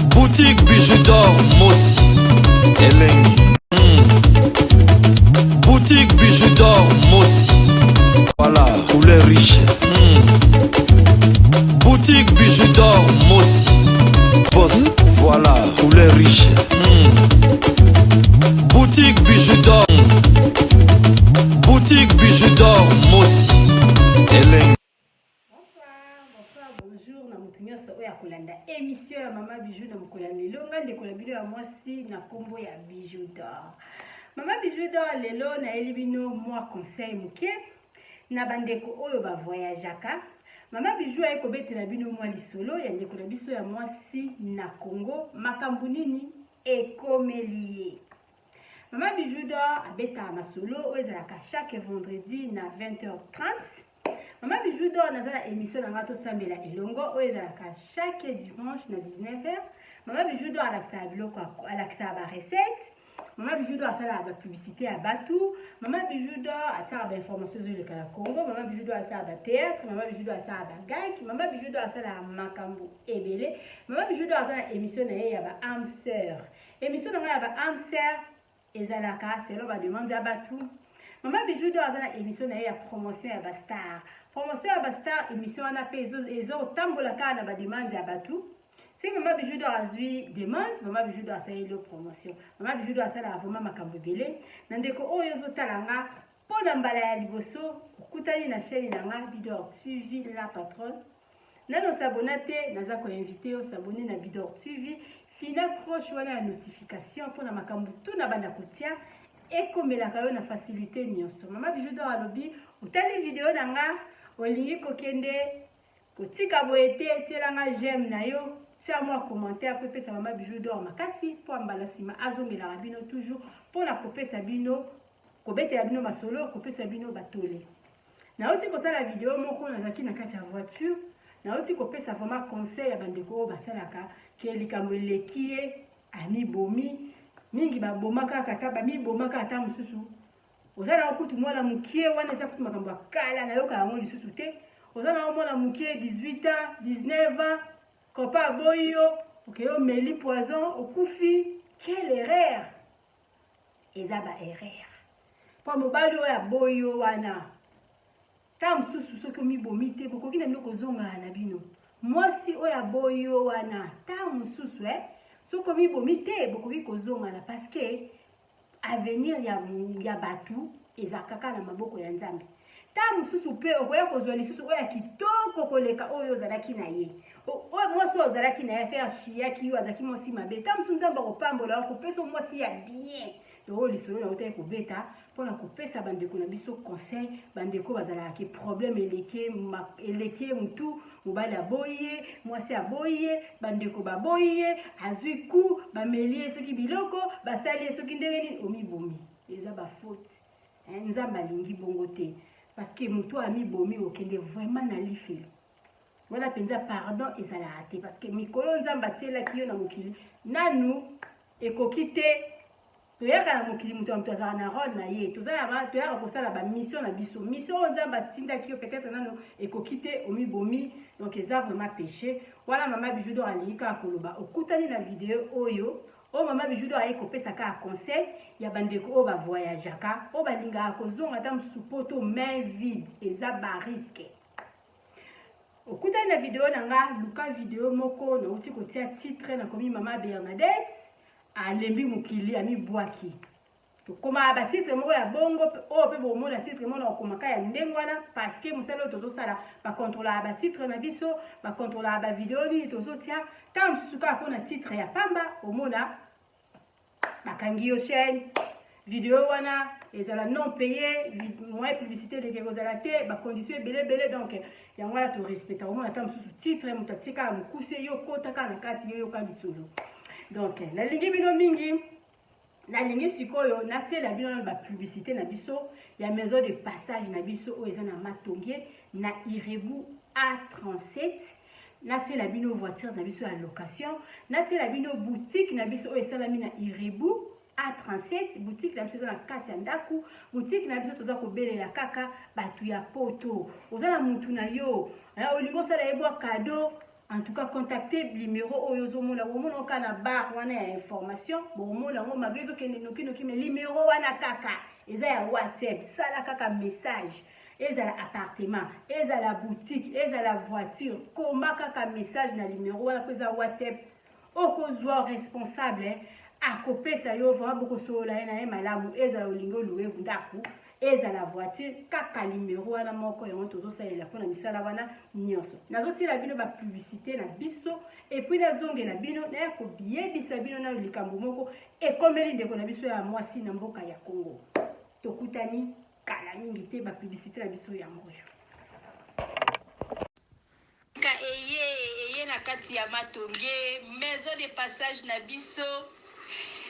Boutique bijoux d'or Mosi Elengi. Boutique bijoux d'or Mosi. Voilà, couleur riche. Boutique bijoux d'or Mosi. Boss, voilà, couleur riche. Boutique bijoux d'or. Boutique bijoux d'or Mosi Elengi. Bonjour, na mutumia so ya kulanda émission ya Mama Bijou na mukula lelo ngande kola bino ya mwasi na kombo ya Bijou d'or. Mama Bijou d'or lelo na elibino moi conseil muke na bandeko oyo ba voyageaka. Mama Bijou ay ko betela bino moi lisolo ya ndeko na biso ya mwasi na Congo makambu nini ekomelié. Mama Bijou d'or abeta masolo oyo ezalaka chaque vendredi na 20h30. Mama Bijou d'or nazala émission na ngato sambela elongo oezalaka chaque dimanche na 19h. Mama Bijou d'or alakisa biloko alakisa ba recette. Mama Bijou d'or asala ba publicité à Batou. Mama Bijou d'or atara ba information sur le Congo. Mama Bijou d'or atara ba théâtre. Mama Bijou d'or atara ba gag. Mama Bijou d'or asala makambo ebele. Mama Bijou d'or asala émission na ya ba âme sœur. Émission na ya ba âme sœur ezalaka selon ba demande à Batou. Mama Bijou d'or asala émission na ya promotion ya ba star. Promotion à Basta, émission en appel, ils tambola kana ba demande à Batou. Si Mama Bijou d'or azui demande, Mama Bijou d'or sa yelo promotion. Mama Bijou d'or sa la vraiment makambo belé. Nandeko oyo zo talanga pona mbala ya liboso, kutani na chaîne nanga Bidor suivi la patronne. Nano s'abonate, naza ko invité au s'abonner na Bidor suivi, fina croche wana la notification pona makambo tout na banda kotia. Et comme la kayo na facilité nyonso. Mama Bijou d'or alobi, utali vidéo nanga olingi kokende kotika boete telanga j'aime na yo c'est moi commentaire pour pesa Mama Bijou d'or makasi po mbala sima azongela rabino toujours pour la kopesa bino kobete ya bino masolo kopesa bino batole na oti ko sala vidéo moko na zaki na kati ya voiture na oti kopesa vraiment conseil ya bandeko basalaka ke likambo lekie ami bomi mingi ba bomaka kata ba mi bomaka ata mususu ozana okutu mwana mukie wana eza kutu makambo akala na yoka yango lisusu te ozana mwana mukie 18 ans 19 ans kopa boyo okeyo meli poison okufi quelle erreur eza ba erreur po mobali oya boyo wana ta mususu soki omibomi te bokoki na biloko zonga na bino mwasi oya boyo wana ta mususu soki omibomi te bokoki kozonga na parce que avenir ya Batou ezakaka na maboko ya Nzambe. Ta mususu pe okoya kozwa lisusu oya kitoko koleka oyo zalaki na ye. Oyo mwasi oyo zalaki na ye faire chia ki yo azaki mwasi mabe. Ta mususu Nzambe akopambola kopesa mwasi ya bien. Donc lisolo na otay kobeta pona kopesa bandeko na biso conseil bandeko bazala ki problème eleke mutu mobali aboye mwasi aboye bandeko baboye azuiku bamelie soki biloko basali soki ndenge nini omibomi eza ba faute Nzamba lingi bongo te parce que mutu amibomi okende vraiment na lifelo voilà penza pardon ezala ate parce que mikolo Nzamba tela kiyo na mokili nanu ekokite toyaka na mokili mutu amtu azala na rôle na ye toyaka kosala ba mission na biso mission Nzamba tinda kiyo peut-être nano ekokite omibomi donc eza vraiment péché voilà Mama Bijou d'or alika koloba okutani na vidéo oyo o Mama Bijou d'or ayeko pesa ka conseil ya bandeko o ba voyageaka o balinga kozonga ta mususu poto main vide eza ba risque okutani na vidéo nanga luka vidéo moko na uti kotia titre na komi Mama Bernadette alembi mukili ami bwaki to koma ba titre moko ya bongo o pe bo mona titre mona okomaka ya ndengwana parce que musalo tozo sala ba contrôler ba titre na biso ba contrôler ba vidéo ni tozo tia tam susuka pona titre ya pamba omona bakangi yo chaîne vidéo wana ezala non payé moyen publicité de kozala te ba condition belé donc yango la to respecta omona tam susu titre mutatika mukuse yo kota kana kati yo ka bisolo. Donc, la lingi bino mingi, la lingi sikoyo, natie la bino na publicité na biso, ya maison de passage na biso, o eza na Matonge, na Irebu A37, natie la bino voiture na biso à location, natie la bino boutique na biso, o eza la mina Irebu A37, boutique na biso na kati ya ndaku, boutique na biso toza ko belela kaka, batu ya poto, oza na mutu na yo, olingo sala yebwa cadeau, En tout cas, contactez le numéro Oyozomona. Omona kana bar wana information. Bon, omona ngo mabezo kende noki mais numéro wana kaka. Eza ya WhatsApp, sala kaka message. Eza la appartement, eza la boutique, eza la voiture. Koma kaka message na numéro wana pesa WhatsApp. Okozwa responsable akopesa yo vraiment beaucoup sola na malamu eza la olingo loué ndaku. Eza la voiture kaka numéro wana moko yango tozosalela pona misala wana nyonso nazotila bino ba publicité na biso et puis nazongela bino na ya kobiyebisa bino na likambo moko ekomeli ndeko na biso ya mwasi na mboka ya Congo tokutani kala mingi te ba publicité na biso ya moyo ka eye na kati ya matonge maison de passage na biso.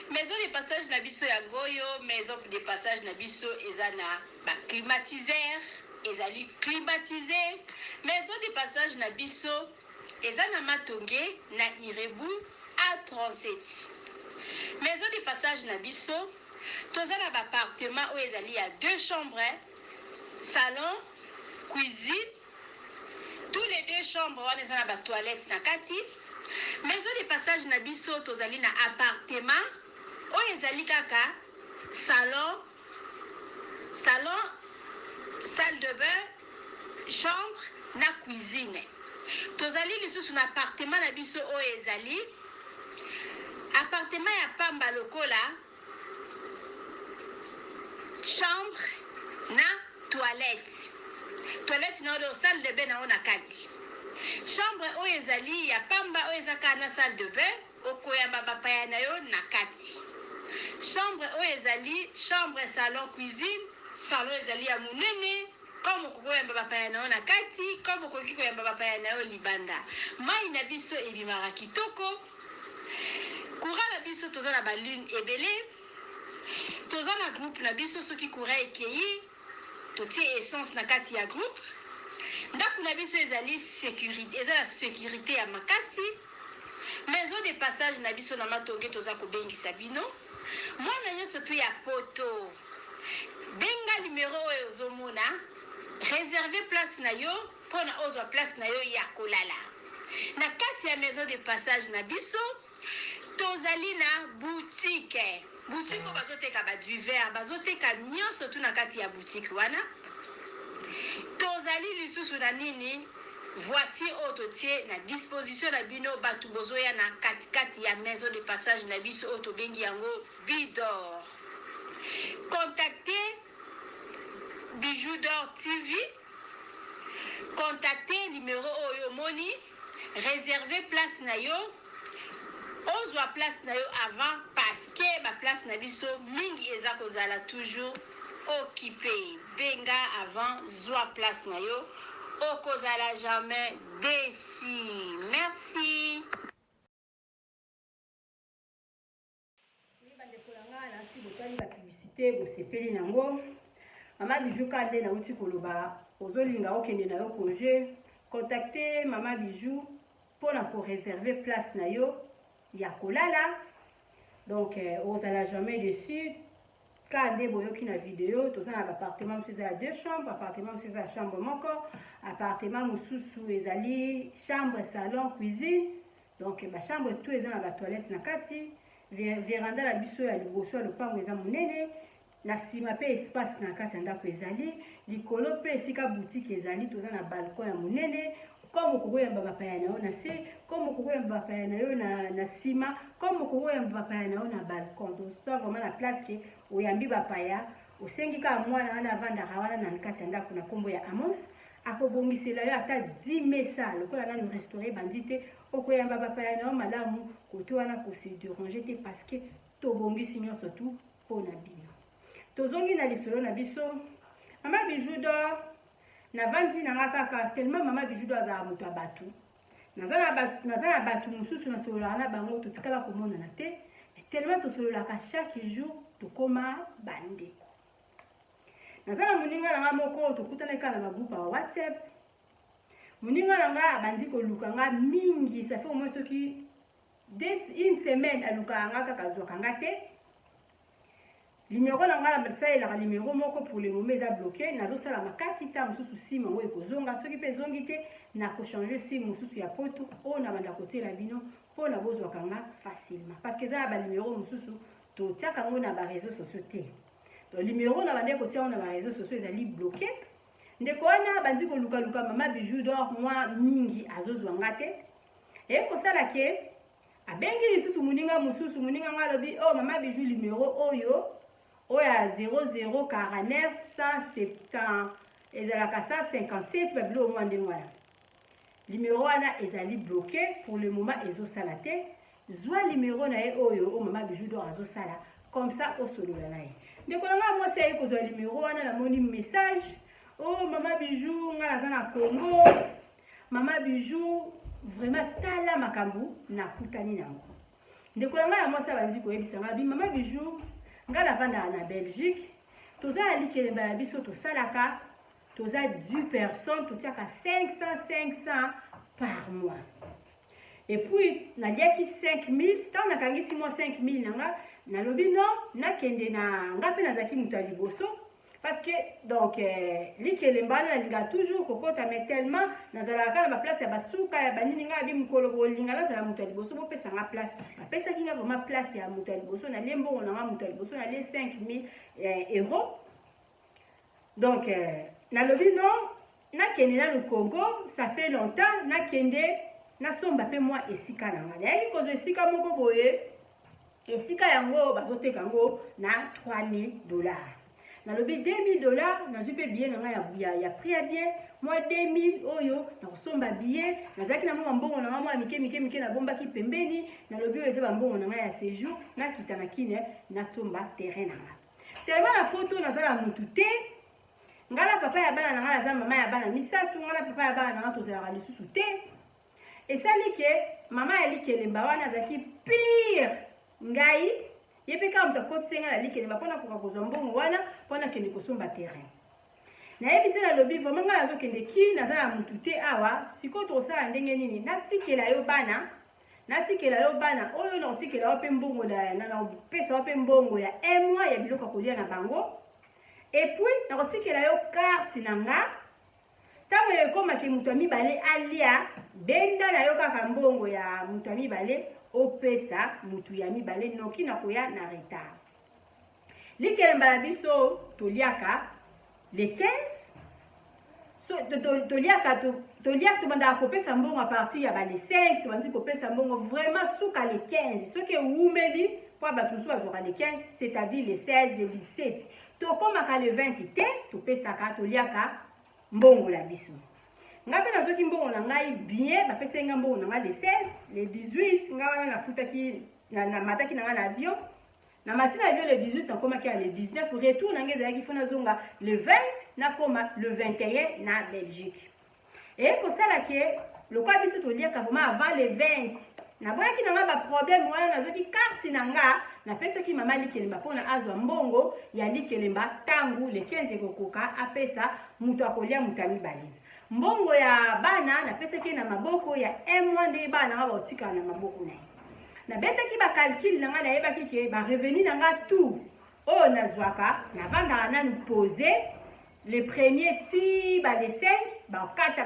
Maison de passage na biso ya goyo, maison de passage na biso ezana ba climatiseur, ezali climatisé. Maison de passage na biso ezana matonge na Irebu A37. Maison de passage na biso tozana ba appartement où ezali ya 2 chambres, salon, cuisine. Tous les 2 chambres wana ezana ba toilette na kati. Maison de passage na biso tozali na appartement oyo ezali kaka salon, salle de bain, chambre na cuisine. Tozali lisusu na appartement na biso oyo ezali appartement ya pamba lokola chambre na toilette. Toilette na oyo salle de bain na ona kati. Chambre oyo ezali ya pamba oyo ezaka na salle de bain okoyamba bapaya na yo na kati. Chambre oyo ezali chambre salon cuisine salon ezali ya munene comme kokoyamba bapaya na yo na kati comme koki koyamba bapaya na yo libanda. Mai na biso ebimaka kitoko. Courant na biso toza na balune ebele. Toza na groupe na biso soki courant ekeyi totie essence na kati ya groupe. Ndako na biso ezali sécurité, eza la sécurité ya makasi. Maison de passage na biso na matonge toza kobengisa bino. Mwana nyonso tu ya poto. Benga numéro oyo ozomona. Réserver place na yo pona ozwa place na yo ya kolala. Na kati ya maison de passage na biso tozali na boutique. Boutique oyo bazoteka ba du verre, bazoteka nyonso tu na kati ya boutique wana. Tozali lisusu na nini voiture autotie na disposition na bino batu bozoya na kati ya maison de passage na biso auto bengi yango Bidor. Contactez Bijou d'Or TV. Contactez numéro oyo moni. Réservez place na yo. Ozwa place na yo avant parce que ba place na biso mingi eza kozala toujours occupé. Benga avant zwa place na yo. Okozala jamais déçu. Merci. La publicité bosepeli nango Mama Bijou kade na uti koloba ozolinga okende na yo congé contacter Mama Bijou pour ko réserver place na yo ya kolala donc ozala jamais dessus kade boyoki na vidéo toza na appartement mususu ya 2 chambres appartement mususu ya chambre moko appartement mususu ezali chambre salon cuisine donc ba chambre tout eza na ba toilette na kati véranda la biso ya liboso ya lopango eza monene na sima pe espace na kati ya ndako ezali likolo pe esika boutique ezali toza na balcon ya monene comme kokoyamba bapaya na yo na se comme kokoyamba bapaya na yo na sima comme kokoyamba bapaya na yo na balcon donc ça vraiment la place ke oyambi bapaya osengi ka mwana wana avandaka wana na kati ya ndako na kombo ya Amos akobongisela yo ata 10 mesa lokola nanu restaurer bandite okoyamba bapaya na yo malamu kote wana kose déranger te parce que tobongisi nyonso tu mpona bino tozongi na lisolo na biso Mama Bijou d'Or na vandi na kaka tellement Mama Bijou d'Or azala moto ya batu naza na batu mosusu na sololaka na bango totikala komonana te tellement tosololaka chaque jour tokoma bandeko naza na moninga na nga moko tokutana kaka na bagroupe ya WhatsApp moninga na nga abandi koluka nga mingi ça fait au moins soki une semaine alukaka nga kaka azwaka nga te numéro na ngala ça il a numéro moko pour le moment eza bloqué nazo sala makasi ta mususu sim ngo ekozonga soki pe zongite na ko changer sim mususu ya poto o na banda côté la bino pour na bozwa kanga facilement parce que ça ba numéro mususu to tiaka ngo na ba réseaux sociaux te to numéro na banda ko tia na ba réseaux sociaux ezali bloqué ndeko wana bandi ko luka mama bijou d'or moi mingi azozwa ngate e ko sala ke abengi lisusu muninga mususu muninga ngalobi oh mama bijou numéro oyo oya 0049 170 ezalaka 157 babilo au moins ndengwana numéro wana ezali bloqué pour le moment ezosala te zwa numéro na ye oyo o mama bijou d'or azosala comme ça au solola na ye ndeko nanga mwasi ayi kozwa numéro wana namoni message oh mama bijou nga naza na Congo mama bijou vraiment tala makambu na kutani nango ndeko nanga ya mwasi abandi koyebisa nga bi mama bijou nga navanda na Belgique toza alikelemba ya biso tosalaka toza 10 personnes totiaka 500 par mois et puis naliaki 5000 tant nakangisi moi 5000 nanga nalobi non nakende na nga pe nazaki mutu ya liboso parce que donc likelemba nalinga toujours kokota mais tellement nazalaka na place ya basuka ya banini nga bi mukolo bolinga nazala mutu ya liboso bopesa nga place bapesaki nga vraiment place ya mutu ya liboso na lembo na nga mutu ya liboso na les 5000 euros donc nalobi non nakende na le Congo ça fait longtemps nakende nasomba pe moi esika na nga yaki kozwa esika moko boye esika yango bazoteka yango na $3000 nalobi $2000 nazwi pe billet na nga ya prix ya bien moi 2000 oyo nakosomba billet nazalaki na mwa mbongo na nga mwa mike na bombaki pembeni nalobi oyo eza bambongo na nga ya séjour nakita na kine nasomba terrain na nga tellement na poto nazala mutu te ngala papa ya bana na nga naza mama ya bana misatu ngala papa ya bana na nga tozalaka lisusu te esali ke mama ya likelemba wana azalaki pire ngai yepe kama mtakotisenga na likelemba mpona koka kozwa mbongo wana mpona kende kosomba terrain nayebisi na lobi vraiment nga nazokende ki naza na mutu te awa sikoyo tokosala ndenge nini natikela yo bana oyo nakotikela yo mpe mbongo napesa yo mpe mbongo ya 1 mois ya biloko ya kolia na bango et puis nakotikela yo carte na nga ntango ekomaki mutu ya mibale alia benda na yo kaka mbongo ya mutu ya mibale opesa mutu ya mibale noki na koya na retard likelemba na biso toliaka le 15 so toliaka tobandaka kopesa mbongo a partir ya bale 5 tobandi kopesa mbongo vraiment suka le 15 soki ewumeli mpo bato mosusu bazwaka le 15 c'est-à-dire le 16 le 17 tokomaka le 20 te topesaka toliaka mbongo la biso nga mpe nazwaki mbongo na ngai bien bapesaki nga mbongo na ngai le 16 le 18 nga wana nafutaki namataki na ngai na avion namati na avion le 18 nakomaki ya le 19 retour na ngai ezalaki fo nazonga le 20 nakoma le 21 na Belgique ekosala ke lokwa biso toliaka vraiment avant le 20 naboyaki na nga baproblème wana nazwaki carte na nga napesaki mama likelemba mpona azwa mbongo ya likelemba ntango le 15 ekokoka apesa mutu akolia mutu ya mibale mbongo ya bana napesaki na maboko ya 1 mois nde bana nga baotikala na maboko na ye nabetaki bakalkile na nga nayebaki ke barevenu na nga tout oyo nazwaka navandaka nanu pose le premier ti bale 5 bakata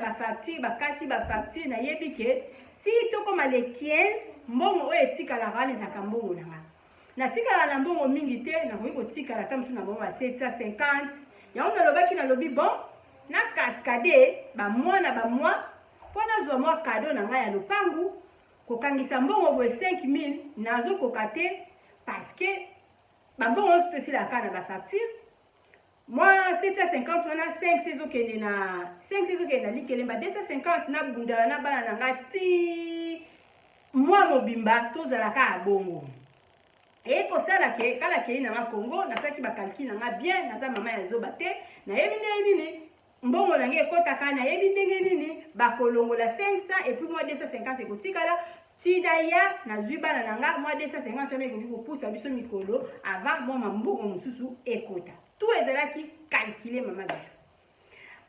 bakati bafacture nayebi ke ti tokoma le 15 mbongo oyo etikalaka wana ezalaka mbongo na nga natikala na mbongo mingi te nakoki kotikala ata mosusu na mbongo ya 750 yango nalobi bon na cascade bamwa na bamwa mpo nazwa mwa kado na ngai ya lopangu kokangisa mbongo boye 5000 nazokoka te parce que bambongo oyo spesialaka na bafacture moi 750 wana 5 ezokende na likelemba 250 na bundala na bana na ngai ti mwa mobimba tozalaka ya bongo ekosala ke kala kei na nga Congo nasalaki bakalki na nga bien naza mama ya zoba te nayebi ndenge nini mbongo na ngai ekotaka nayebi ndenge nini bakolongola 500 et puis moi 250 ekotikala tidaya nazwi bana na nga moi 250 wana ekoki kopusa biso mikolo avant mwa mbongo mosusu ekota tout ezalaki calculé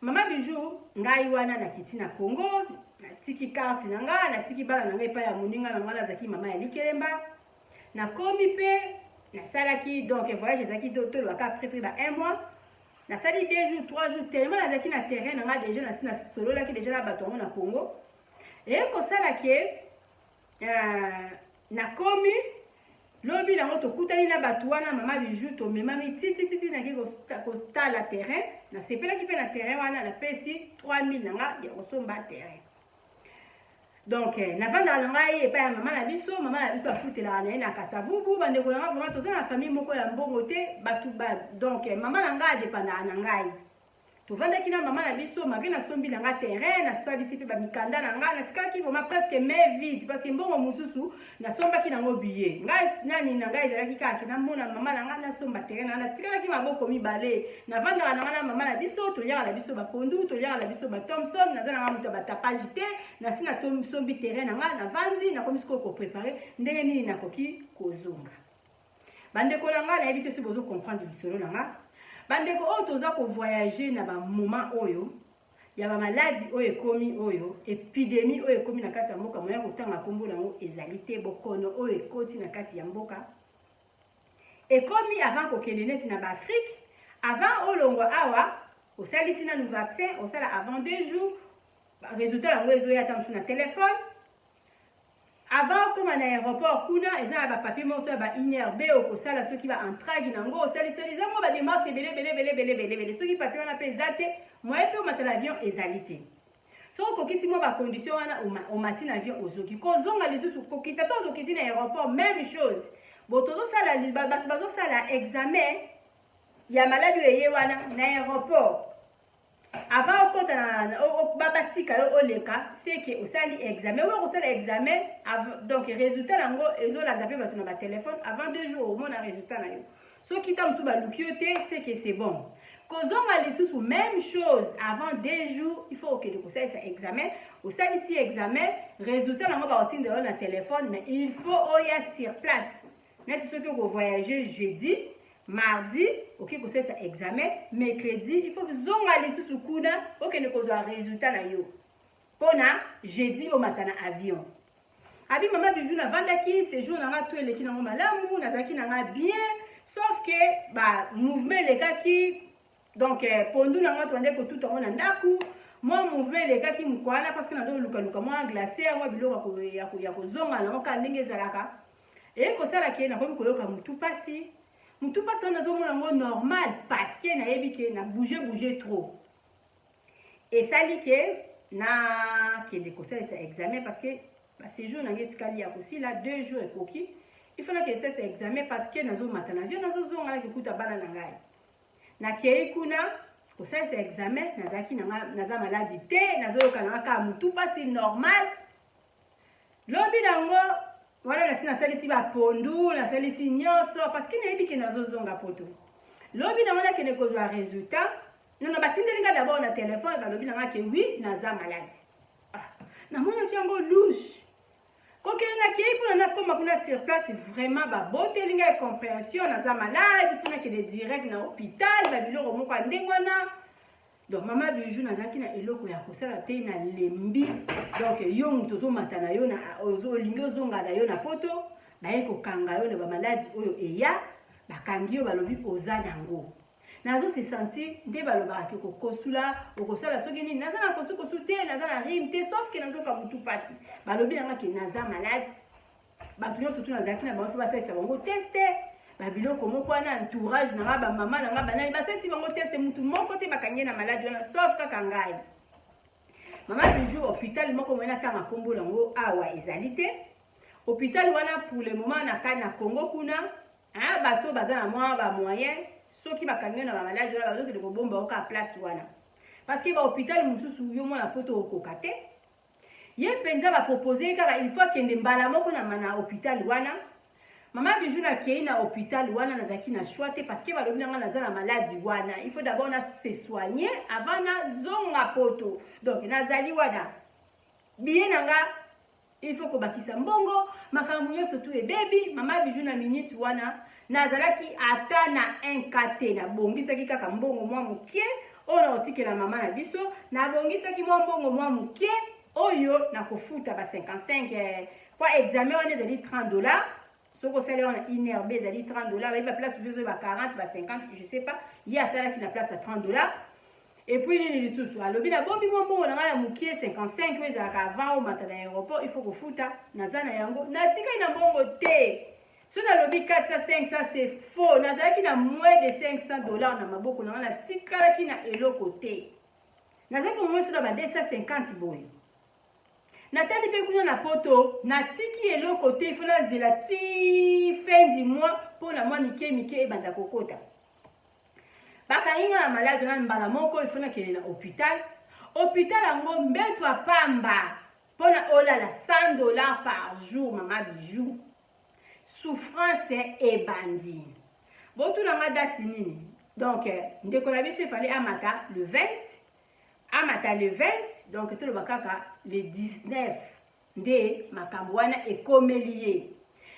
mama bijou ngai wana nakiti na Congo natiki carte na nga natiki bana na ngai epai ya moninga na nga nazalaki mama ya likelemba nakomi pe na salaki donc voyage ezaki to lwaka après pris ba 1 mois na sali 2 jours 3 jours tellement nazaki na terrain na nga déjà na sololaki déjà na bato na Congo et ko salaki na komi lobi nango tokutani na bato wana mama bijou to memami titi na ki ko tala terrain na sepelaki pe na terrain wana na pesi 3000 nanga ya kosomba terrain. Donc na vanda na ngai epa ya mama na biso afutela na na kasavubu bande ko na vraiment toza na famille moko ya mbongo te batu ba donc mama na ngai dépendant na ngai to vanda kina mama na biso magi na sombi na ngai terrain na swali sipe ba mikanda na ngai na tikaki vraiment presque mais vite parce que mbongo mususu na somba kina ngo billet ngai nani na ngai ezalaki kaka na mona mama na ngai na somba terrain na tikaki maboko mibale na vanda na ngai na mama na biso to lia na biso ba pondu to lia na biso ba Thompson na zana mutu ba tapage te na sina to sombi terrain na ngai na vandi na komisiko ko préparer ndenge nini na koki kozonga bande ko na ngai na éviter si bozo comprendre lisolo na ngai bandeko oyo toza ko voyager na ba moment oyo ya ba maladie oyo ekomi oyo épidémie oyo ekomi na kati ya mboka moya kotanga kombo nango ezali te bokono oyo ekoti na kati ya mboka ekomi avant kokende neti na ba Afrique avant olongo awa osalisi na vaccin osala avant 2 jours résultat yango ezoya ta msuna téléphone avant comme na aéroport kuna eza ba papier mo so ba inerbe okosala soki ba entragi nango osali soli za mo ba démarche belé soki papier wana pe zate moye pe mata l'avion ezalité so kokisi mo ba condition wana o mati na avion ozoki kozonga lisusu kokita to dokiti na aéroport même chose botozo sala bazo sala examen ya maladie eye wana na aéroport avant kota na babatika yo oleka c'est que osali examen ou osala examen donc résultat nango ezolanda pe bato na ba téléphone avant 2 jours au moins na résultat na yo so kita musu ba lukiote c'est que c'est bon kozonga lisusu même chose avant 2 jours il faut que de osala ça examen osali si examen résultat nango ba otinde yo na téléphone mais il faut oya sur place net ce que vous voyager jeudi mardi ok ko ça examen mercredi il faut que zonga lisusu kuna ok ne ko zo résultat na yo pona jeudi au matin na avion abi mama bijou na vandaki séjour na nga to eleki na malamu na zaki na nga bien sauf que ba mouvement lekaki donc pondu na nga to ande ko tout on na ndaku moi mouvement lekaki mukwana parce que na do luka moi glacé moi biloko ya ko zonga na ka ndenge zalaka et ko sala ke na ko koloka mutu pasi mutu pasi on azomona ngo normal parce que na yebi ke na bouger trop et sali ke na ke de conseil ça examen parce que ba séjour na ngeti kali ya kosi la 2 jours ekoki il faut que ça examen parce que nazo matana avion nazo zonga na kikuta bana na ngai na ke kuna ko ça examen nazaki naza maladie te nazo kana ka mutu pasi normal lobi nango voilà la sina salisi ba pondu la salisi nyoso parce que na yebi ke nazo zonga poto lobi nango na ke ne kozwa résultat non batindelinga d'abord na téléphone ba lobi nanga ke oui naza malade na mona kiango louche kokele na ki pour na koma kuna sur place vraiment ba botelinga et compréhension naza malade faut na ke de direct na hôpital ba biloko moko ndengwana donc mama bijou nazaki na eloko ya kosala te na lembi donc yo muto zo matana yo na ozo lingo zonga na yo na poto ba yeko kanga yo na ba malade oyo eya ba kangi yo ba lobi oza nango nazo se sentir nde baloba ke ko kosula okosala soki nini naza na kosu te naza na rime te sauf que nazo ka mutu pasi balobi nanga ke naza malade bato yo surtout nazaki na bango fa ça bango tester ba biloko moko na entourage na ba mama na ba nani ba sesi bango tester mutu moko te bakanye na malade na sauf kaka ngai mama bijou hôpital moko mona tanga kombo lango awa ezalité hôpital wana pour le moment na kana Congo kuna bato baza na mwa ba moyen soki bakangi na ba malade la bazo ke ko bomba oka place wana parce que ba hôpital mususu yo mona poto okokate ye penza ba proposer kaka il faut kende mbala moko na mana hôpital wana mama bijou na kei na hôpital wana nazaki na choix te parce que ba lobi nanga naza na maladie wana il faut d'abord na se soigner avant na zonga poto donc nazali wana bien nanga il faut ko bakisa mbongo makambo yo surtout e baby mama bijou na minute wana nazalaki ata na 1 na bongisaki kaka mbongo mwa mukie ona otikela mama na biso na bongisaki mwa mbongo mwa mukie oyo na kofuta ba 55 kwa examen on ezali $30 Ce qu'on sait, on a inherbé, ça dit $30. Il va place plus de 40, 50, je sais pas. Il y a ça là qui a place à $30. Et puis, il y a des sous. Alors, il y a bon, on a un 55, mais avant, au matin à l'aéroport, il faut que fouta, nazana yango. Natika, il y a bon côté. Si on a lobby 400, 500, c'est faux. Nazana qui a moins de $500 dans ma boque, on a la tika qui a l'autre côté. Nazana qui a moins sur la 250 boy. Natali pe kuna na poto, natiki elo côté, il faut la zelati fin du mois pour la mois mike e banda kokota. Baka inga na malade na mbala moko, il faut na kele na hôpital. Hôpital ango mbeto apamba pona ola la $100 par jour mama bijou. Souffrance et bandit. Bon tout la date nini. Donc ndeko na biso il fallait amata le 20. Amata le 20, donc tout le bakaka le 19 de makambwana et komelié.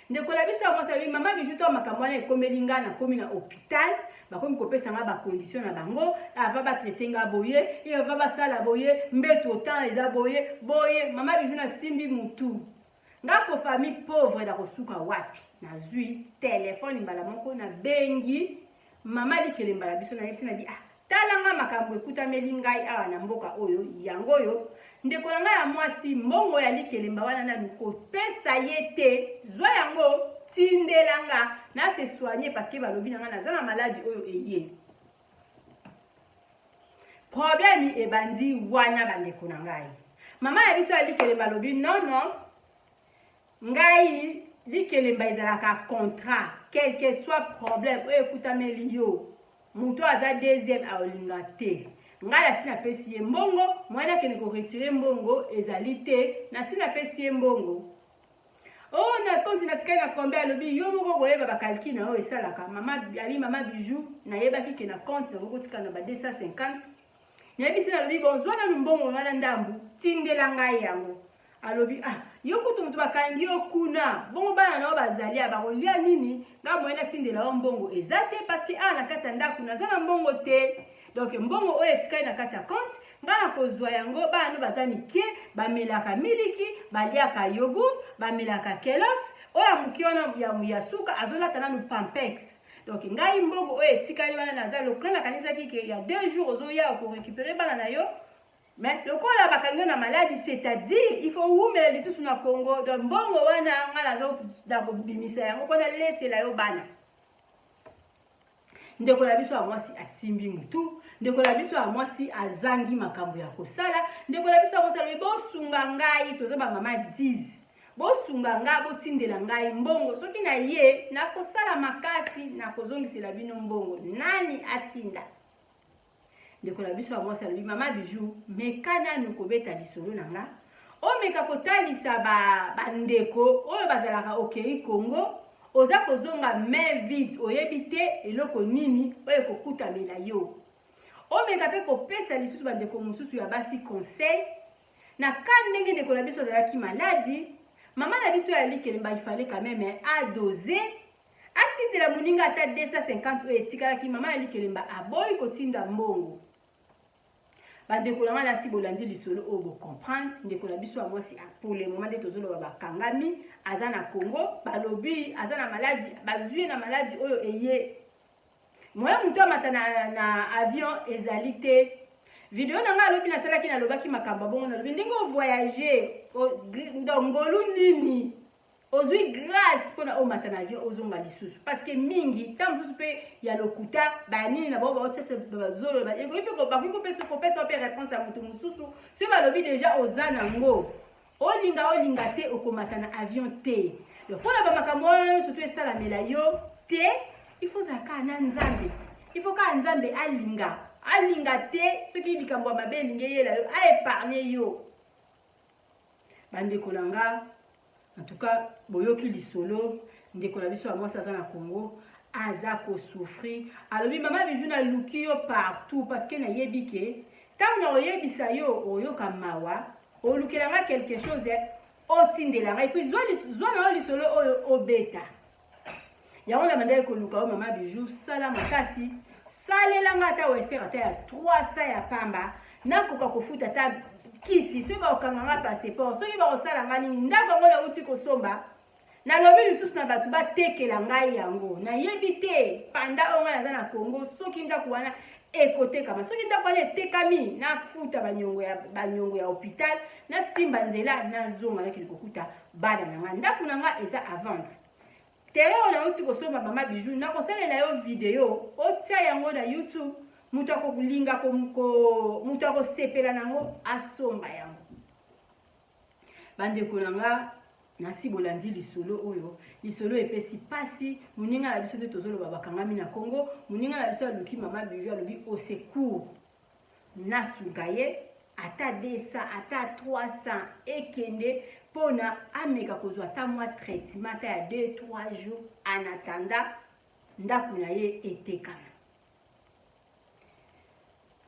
Ndeko la biso a monsa maman bijou to makambwana et komelinga na komi na hôpital, ba komi kopesa nga ba condition na bango, ava ba traiter nga boye, et ava ba sala boye, mbeto autant les aboye, boye, maman bijou na simbi mutu. Nga ko famille pauvre da kosuka wapi, na zui téléphone mbala moko na bengi, maman di kele mbala biso na yebisi na bi talanga makambo ekutameli ngai awa na mboka oyo yango oyo ndeko na ngai ya mwasi mbongo ya likelemba wana na luko pesa yete zwa yango tindelanga na se soigner parce que balobi na ngai naza na maladie oyo eye problème ebandi wana bandeko na ngai mama ya biso ya likelemba lobi non ngai likelemba ezalaka contrat quel que soit problème oyo ekutameli yo Mouto aza deuxième a olingate. Ngala sina pesi mbongo, mwana kene ko retirer mbongo ezalité, na sina pesi mbongo. Oh na konti na tika na combien lobi yo moko koyeba ba calcul na o esalaka. Mama bijou na yeba ki na compte na ko tika na ba 250. Nyebi sina lobi bonzwa na mbongo ngala ndambu, tindela ngai yango. Alobi yo kutu mutu bakangi okuna bongo bana na bazali abakolia nini nga moyena tindela mbongo ezate parce que na kati ya ndako na zana mbongo te donc mbongo oyo etikali na kati ya compte nga na kozwa yango bana baza mike bamelaka miliki baliaka yogurt bamelaka Kellogg's oyo muki wana ya suka azolata nanu Pampex donc ngai mbongo oyo etikali wana naza lokana kanisa kike ya 2 jours ozoya ko récupérer bana na yo. Mais le corps là bakango na maladie c'est-à-dire il faut oumela lisusu na Congo donc mbongo wana ngala zo da ko bimisa yango kona laisser la yo bana ndeko la biso a mwasi asimbi mutu ndeko la biso a mwasi azangi makambo ya kosala ndeko la biso a mwasi bo sunga ngai toza ba mama 10 bo sunga nga bo tindela ngai mbongo soki na ye na kosala makasi na kozongisela bino mbongo nani atinda ndeko la biso a mwasi alobi mama bijou mekana nokobeta lisolo na nga o meka kotalisa ba ndeko oyo bazalaka okei Congo oza kozonga main vide oyebi te eloko nini oyo kokutamela yo o meka pe kopesa lisusu bandeko mosusu ya basi conseil na kan ndenge ndeko la biso azalaki maladi mama na biso ya likelemba il fallait quand même à doser atindela moninga ata 250 oyo etikalaki mama ya likelemba aboyi kotinda mbongo bandeko langa la si bolandi lisolo o bo comprendre ndeko la biso a mwasi pour le moment de tozolo ba kangami aza na Congo balobi aza na maladie bazui na maladie oyo eye moya muto mata na avion ezalité vidéo nanga lobi na sala ki na lobaki makamba bongo na lobi ndingo voyager ngolu nini ozui grâce pona o mata na avion ozonga lisusu parce que mingi tam susu pe ya lokuta ba nini na boba otete bazolo ba eko ipe ko bakiko pesa ko pesa pe réponse à mutu mususu si ba lobi déjà ozana ngo olinga te okomata na avion te donc pona ba makambo surtout esala mela yo te il faut zaka na nzambe il faut ka nzambe alinga te ce qui likambo mabe linge yela yo a épargner yo bande kolanga. En tout cas, boyoki lisolo ndeko la biso a mwasi aza na Congo aza ko souffrir. Alors bi mama bijou na luki yo partout parce que na yebi ke tant na oyebisa yo oyoka mawa olukelanga quelque chose otindela et puis zwa na lisolo oyo obeta yango na mandai ko luka o mama bijou sala makasi salelanga ta wesera ta ya 300 ya pamba na koka kofuta ta kisi so ba okanga passeport so ba osala ngani ndako ngona uti kosomba na lobi lisusu na bato batekela ngai yango nayebi te panda oyo ngai naza na Congo soki ndako wana ekotekama soki ndako wana etekami nafuta banyongo ya hôpital nasimba nzela nazonga nakili kokuta bana na ngai ndako na ngai eza à vendre tere oyo nauti kosomba mama Bijou nakosalela yo video otia yango na YouTube mutu akolinga mutu akosepela nango asomba yango bandeko na nga nasi bolandi lisolo oyo lisolo epesi pasi muninga na biso te tozoloba bakangami na Congo muninga na biso aluki mama Bijou alobi au secours nasuka ye ata 200 ata 300 ekende pona ameka kozwa ata mwa traitement ata ya 2-3 jours en attendant ndako na ye etekana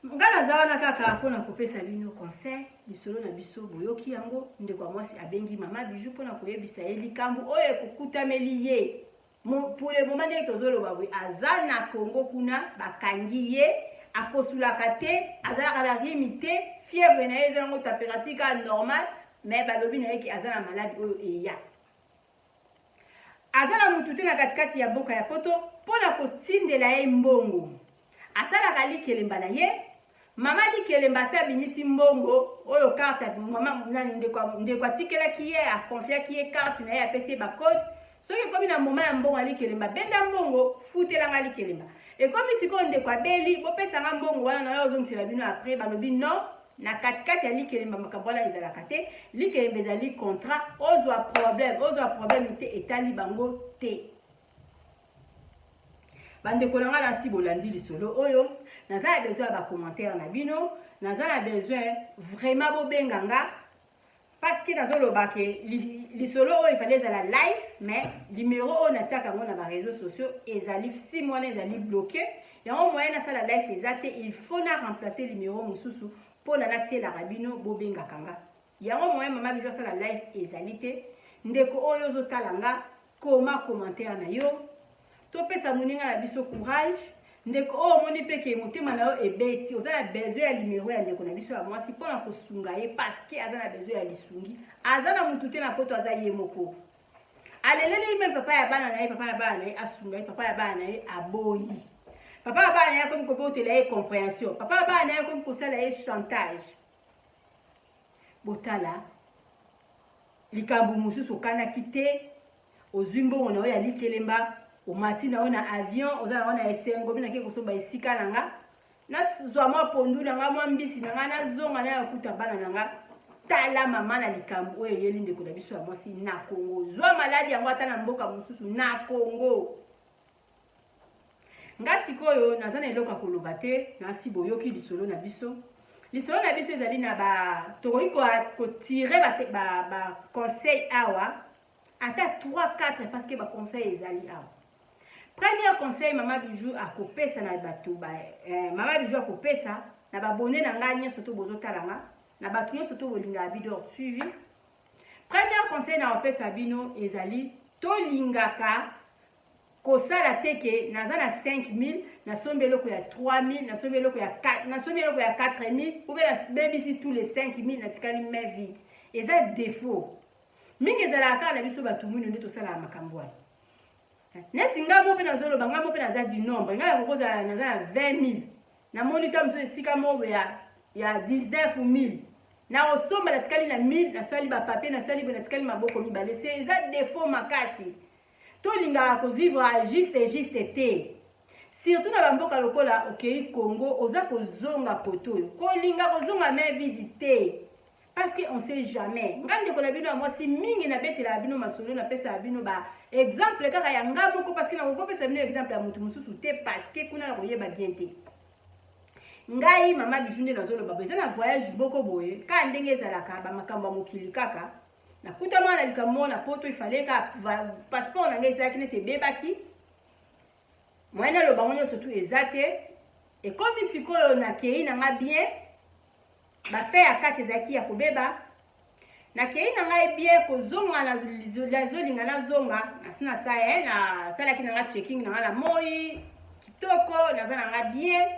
ngana zawana kaka pona kopesa bino conseil lisolo na biso boyoki yango ndeko mwasi abengi mama Bijou pona koyebisa ye likambo oyo ekokutameli ye pour le moment ndenge tozoloba bwe aza na Congo kuna bakangi ye akosulaka te azalaka na rimi te fièvre na ye eza nango température ka normal mais balobi na ye ki aza na maladi oyo eya aza na mutu te na katikati ya boka ya poto mpona kotindela ye mbongo asalaka likelemba na ye mama likelemba ase abimisi mbongo oyo carte mama nani ndeko atikelaki ye akonfiaki ye carte na ye apesi ye bakode soki ekomi na moma ya mbongo alikelemba benda mbongo futelanga likelemba ekomi sikoyo ndeko abeli bopesanga mbongo wana na yo ozongisela bino apres balobi non na katikati ya likelemba makambo wana ezalaka te likelemba ezali contrat ozwa problème te etali bango te bandeko na nga nasi bolandi lisolo oyo naza na besoin ya bacommentaire na bino naza na besoin vraiment bobenga nga parce que nazoloba ke lisolo oyo ifale ezala live mais numéro oyo natiaka yango na baréseaux sociaux ezali si mwana ezali bloqué yango moyen nasala live eza te il faut na remplacer numéro mosusu mpona natielaka bino bobengaka nga yango moyen mama Bijou asala live ezali te ndeko oyo ozotala nga koma commentaire na yo topesa moninga na biso courage ndeko oyo omoni peke motema na yo ebeti oza na besoin ya numéro ya ndeko na biso ya mwasi mpona kosunga ye parce que aza na besoin ya lisungi aza na mutu te na poto aza ye moko aleleli meme papa ya bana na ye papa ya bana na ye asunga ye papa ya bana na ye aboyi papa ya bana na ye akomi kobotela ye compréhension papa ya bana na ye akomi kosala ye chantage botala likambo mosusu okanaki te ozwi mbongo na yo ya likelemba omati na yo na avion oza na wana esengo bino ke kosomba esika na nga nazwa mwa pondu na nga mwa mbisi na nga nazonga na yakuta bana na nga tala mama na likambo oyo eyeli ndeko na biso ya mwasi na Congo zwa maladi yango ata na mboka mosusu na Congo nga sikoyo naza na eloko ya koloba te nasi boyoki lisolo na biso ezali na tokoki kotire conseil awa ata 3-4 parce que conseil ezali awa premier conseil mama Bijou akopesa na bato mama Bijou akopesa na babone na nga nyonso to bozotala nga na bato nyonso to bolingaka bino suivi premier conseil na opesa bino ezali tolingaka kosala teke naza na 5000 nasombi eloko ya 3000 nasombi eloko ya 4 nasombi eloko ya 4000 ube nabebisi tous les 5000 natikali main vide eza défaut mingi ezalaka kaka na biso bato mwino nde tosalaka makambo wana neti nga mo mpe nazoloba nga mo mpe naza du nombre nga yakokozala naza na 20000 namoni ta mosusu esika mo ya 19000 na osomba natikali na 1000 nasali bapapier nasali boye natikali maboko mibale se eza défaut makasi tolingaka kovivre a juste te surtout na bamboka lokola okei Congo oza kozonga poto oyo kolinga kozonga main vide te parce que on sait jamais nga ndeko na bino ya mwasi mingi na betela bino masolo na pesa ya bino ba exemple kaka ya nga moko parce que na kokopesa bino exemple ya mutu mosusu te parce que kuna na koyeba bien te ngai mama Bijou nde nazoloba boye eza na voyage boko boye ka ndenge ezalaka bamakambo ya mokili kaka nakuta mwana likambo na poto ifale ka passeport na ngai ezalaki neti ebebaki moyena lobango nyonso tu eza te ekomi sikoyo nakei na nga bien bafe ya kati ezalaki ya kobeba nakei na ngai bien kozonga nazolinga nazonga nasina saya nasalaki na nga checking na nga na moi kitoko naza na nga bien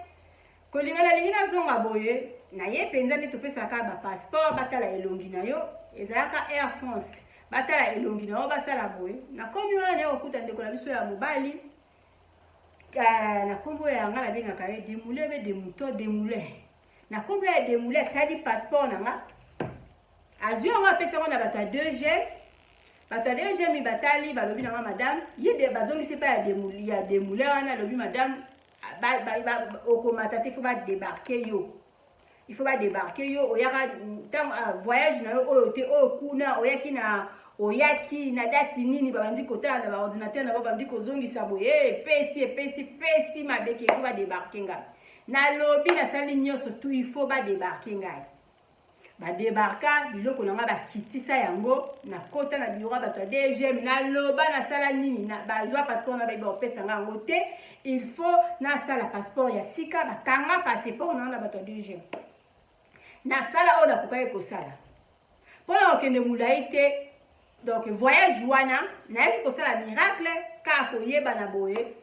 kolinga nalingi nazonga boye na ye mpenza nde topesaka bapasseport batala elongi na yo ezalaka Air France batala elongi na o basala boye na komi wana na okuta ndeko na biso ya mobali na kombo ya nga na bengaka ye demule be demuto demule na kombo ya demule tadi passeport na nga azwi yango apesa ngo na bato ya 2G bato ya 2G mi batali balobi na nga madame ye bazongisi pa ya demule wana lobi madame okomata te faut ba débarquer yo il faut ba débarquer yo oyaka voyage na yo oyo te oyo kuna oyaki na dati nini babandi kotala na baordinateur na babandi kozongisa boye pesi mabeke il faut ba débarquer ngai nalobi nasali nyonso tu il faut ba débarquer ngai ba débarka biloko na nga bakitisa yango na kota na biro bato ya DG naloba nasala nini na bazwa passeport na ba opesa nga yango te il faut nasala passeport ya sika bakanga passeport na bato ya DG nasala oyo nakokaki kosala mpona kokende molai te donc voyage wana nayaki kosala miracle kaka koyeba na boye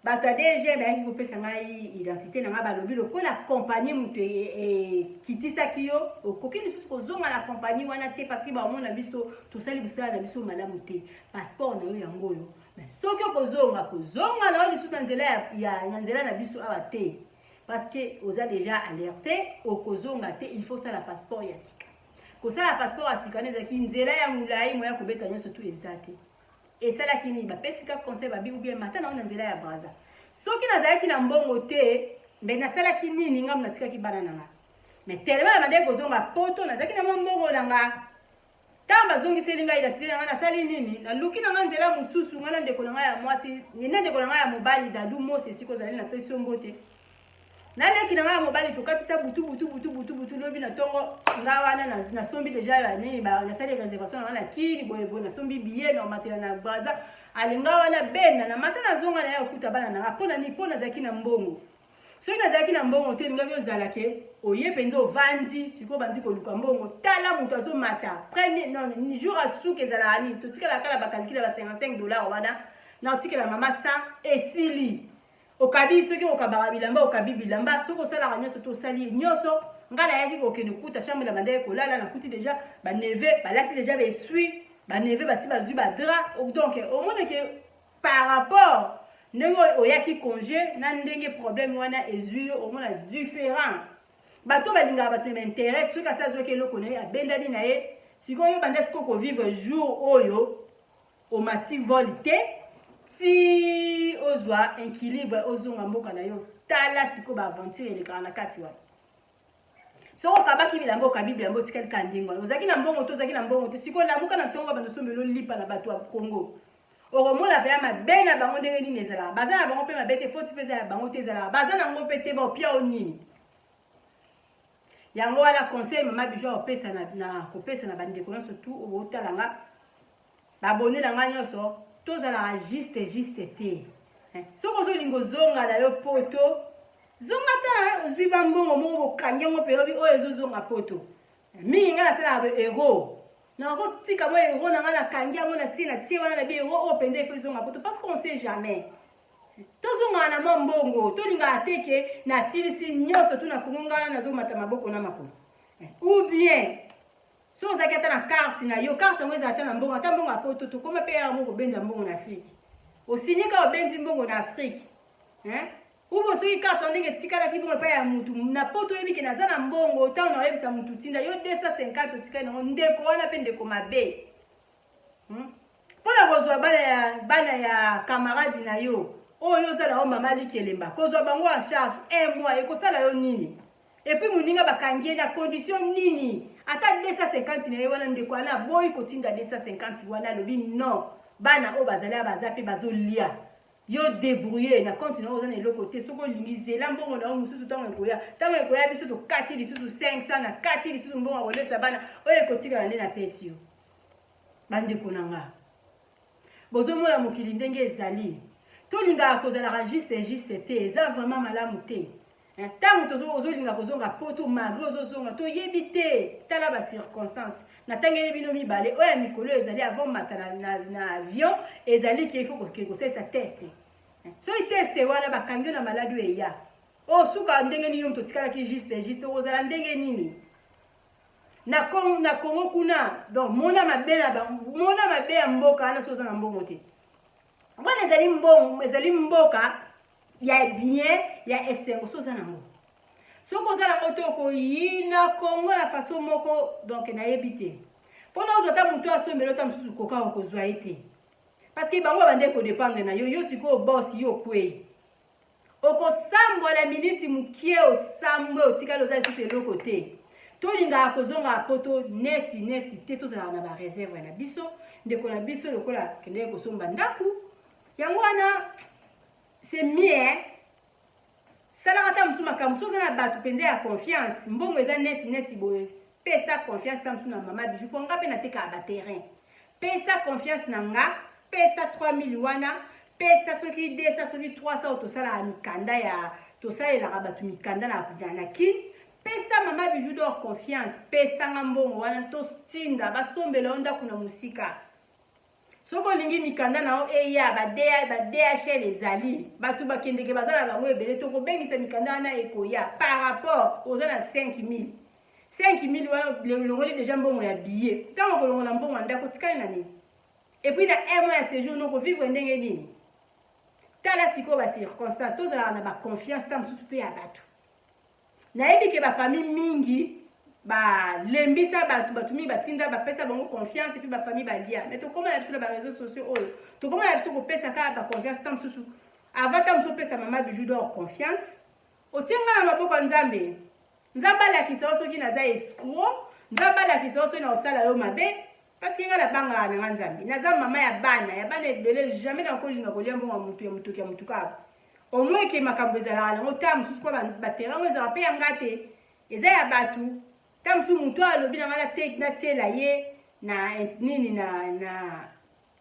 bato ya DG bayaki kopesa ngai identité na nga balobi lokola compagnie moto ekitisaki yo okoki lisusu kozonga na compagnie wana te parce que bamona biso tosali bosala na biso malamu te passeport na yo yango oyo mais soki okozonga na yo lisusu na nzela na biso awa te parce que oza déjà alerté okozonga te il faut sala passeport ya sika kosala passeport ya sika nezaki nzela ya molai moya kobeta nyonso tu eza te esalaki nini bapesika conseil babi ou bien mata na yo na nzela ya braza soki nazalaki na mbongo te mbe nasalaki nini ngamu natikaki bana na nga mais telema na bandeki kozonga poto nazalaki na mbongo na nga ntango bazongiseli ngai identité na nga nasali nini naluki na nga nzela mosusu nga na ndeko na nga ya mwasi na ndeko na nga ya mobali dadu mosi esika ozali na pesi yombo te naleki na nga ya mobali tokatisa butu lobi na ntongo nga wana nasombi deja ya nini nasali réservation na nga na kini boyeboye nasombi biye na omatela na braza alinga wana benda na mata nazonga na ye okuta bana na nga mpona nini mpo nazalaki na mbongo soki nazalaki na mbongo te elingaki ozalake oye mpenza ovandi sikoyo bandi koluka mbongo tala moto azomata premier non jour asuki ezalaka nini totikala kala bakalikile ba $55 wana na otikela mama 100 esili okabi soki okabaka bilamba okabi bilamba soki osalaka nyonso to osali nyonso ngai nayaki kokende kuta chambre na bandeke kolala nakuti deja baneve balati deja baesui baneve basi bazwi badra donc omoneke par rapport ndenge oyaki congé na ndenge problème wana ezwi yo omona différent bato balingaka bato na intérêt soki asi azwaki eloko na ye abendani na ye sikoyo banda sikoyo kovivre jour oyo omati vol te si ozwa équilibre ozonga mboka na yo tala sikoyo baaventure elekaka na kati wana soko okabaki bilamba okabi bilamba otikali kandingo wana ozalaki na mbongo te ozalaki na mbongo te sikoyo lamuka na ntongo bandosomelo lipa na bato ya Congo okomona mpe ya mabe na bango ndenge nini ezalaka baza na bango mpe mabe te foti mpe eza ya bango te ezalaka baza nango mpe te baopia o nini yango wana conseil mama Bijou kopesa na bandeko nyonso tu obotala nga babone na nga nyonso tozalaka juste te soki ozolinga ozonga na yo poto zonga ta ozwi bambongo moko bokangi yango mpe obi oyo ezozonga poto mingi ngai nasalaka ero nakotika mo ero na ngai nakangi yango na si na tie wana na bi ero oyo mpenza efo ezonga poto parce qu'on sait jamais tozongaka na mwa mbongo tolingaka te ke nasilisi nyonso tu na kongo ngai nazomata maboko na makolo ou bien so ozalaki ata na carte na yo carte yango ezala ata na mbongo ata mbongo ya poto tokoma mpe yaka moko obenda mbongo na afrike osinyika obendi mbongo na afrike ubo soki carte ndenge tikalaki bongo epai ya mutu na poto oyebike naza na mbongo ntango na oyebisa mutu tinda yo 250 otikali nango ndeko wana mpe ndeko mabe mpona kozwa bana ya camarade na yo oyo ozala o mama likelemba kozwa bango en charge un mois ekosala yo nini epuis moninga bakangi ye na condition nini ata 250 na ye wana ndeko wana boyi kotinda 250 wana alobi non bana oyo bazali baza mpe bazolia yo débrouiller na compte na oza na eloko te soki olingi zela mbongo na yo mosusu ntango ekoya biso tokati lisusu 500 na kati lisusu mbongo akolesa bana oyo ekotikala nde na pesi yo bandeko na nga bozomona mokili ndenge ezali tolingaka kozalaka juste te eza vraiment malamu te ntango ozolinga kozonga poto magre ozozonga toyebi te tala bacirconstance natangeli bino mibale oyo ya mikolo ezali avant mata na avion ezali ke ifo kosalisa teste soki teste wana bakangi na maladi oyo eya osuka ndenge nini yo moto otikalaki juste ozala ndenge nini na Congo kuna donc mona mabe ya mboka ana soza na mbongo te wana ezali mboka ya bien ya esengo soza nango soko ozala ngo to koyina Congo na façon moko donc nayebi te mpona ozwa mutu asombela ta mosusu koka okozwa ye te parce que bango bande kodépendre na yo sikoyo boss yo kwei okosambola miniti mokie osambwe otikali ozala lisusu eloko te tolingaka kozonga poto neti te tozalaka na bareserve na biso ndeko na biso lokola kendeke kosomba ndaku yango wana c'est mieux salaka ta mosusu makambo so oza na bato mpenza ya confiance mbongo eza neti boye pesa confiance ta mosusu na mama biju mpo nga mpe natekaka baterrain pesa confiance na nga pesa 3000 wana pesa soki 200 soki 300 oyo tosalaka mikanda ya tosalelaka bato mikanda na kini pesa mama biju dor confiance pesa nga mbongo wana tostinda basombela yo ndako na mosika soko olingi mikanda na yo eya ba-DHL ezali bato bakendeke baza na bango ebele tokobengisa mikanda wana ekoya par rapport oza na 5000 wana longoli deja mbongo ya billet ntango kolongola mbongo ya ndako tikali na nini epuis na 1 mois ya séjour nokovivre ndenge nini tala sikoyo bacirconstance tozalaka na baconfiance ta mosusu mpe ya bato nayebi ke bafamille mingi balembisa bato mingi batinda bapesa bango confiance epuis bafamille balia mais tokomana biso na bareseau sociaux oyo tokomana biso kopesa kaka baconfiance ta mosusu avant ta mosusu opesa mama biju dor confiance otienga na maboko ya nzambe nzambe alakisa yo soki naza escroc nzambe alakisa yo soki na osala yo mabe parce que nga nabangaka na nga nzambe naza mama ya bana ebele jamais nakolinga kolia mbongo ya motoki ya motu kaka omoi eke makambo ezalaka nango ta mosusu mpo baterrain oyo ezalaka mpe yanga te eza ya bato ta mosusu motu alobi na nga natiela ye na nini na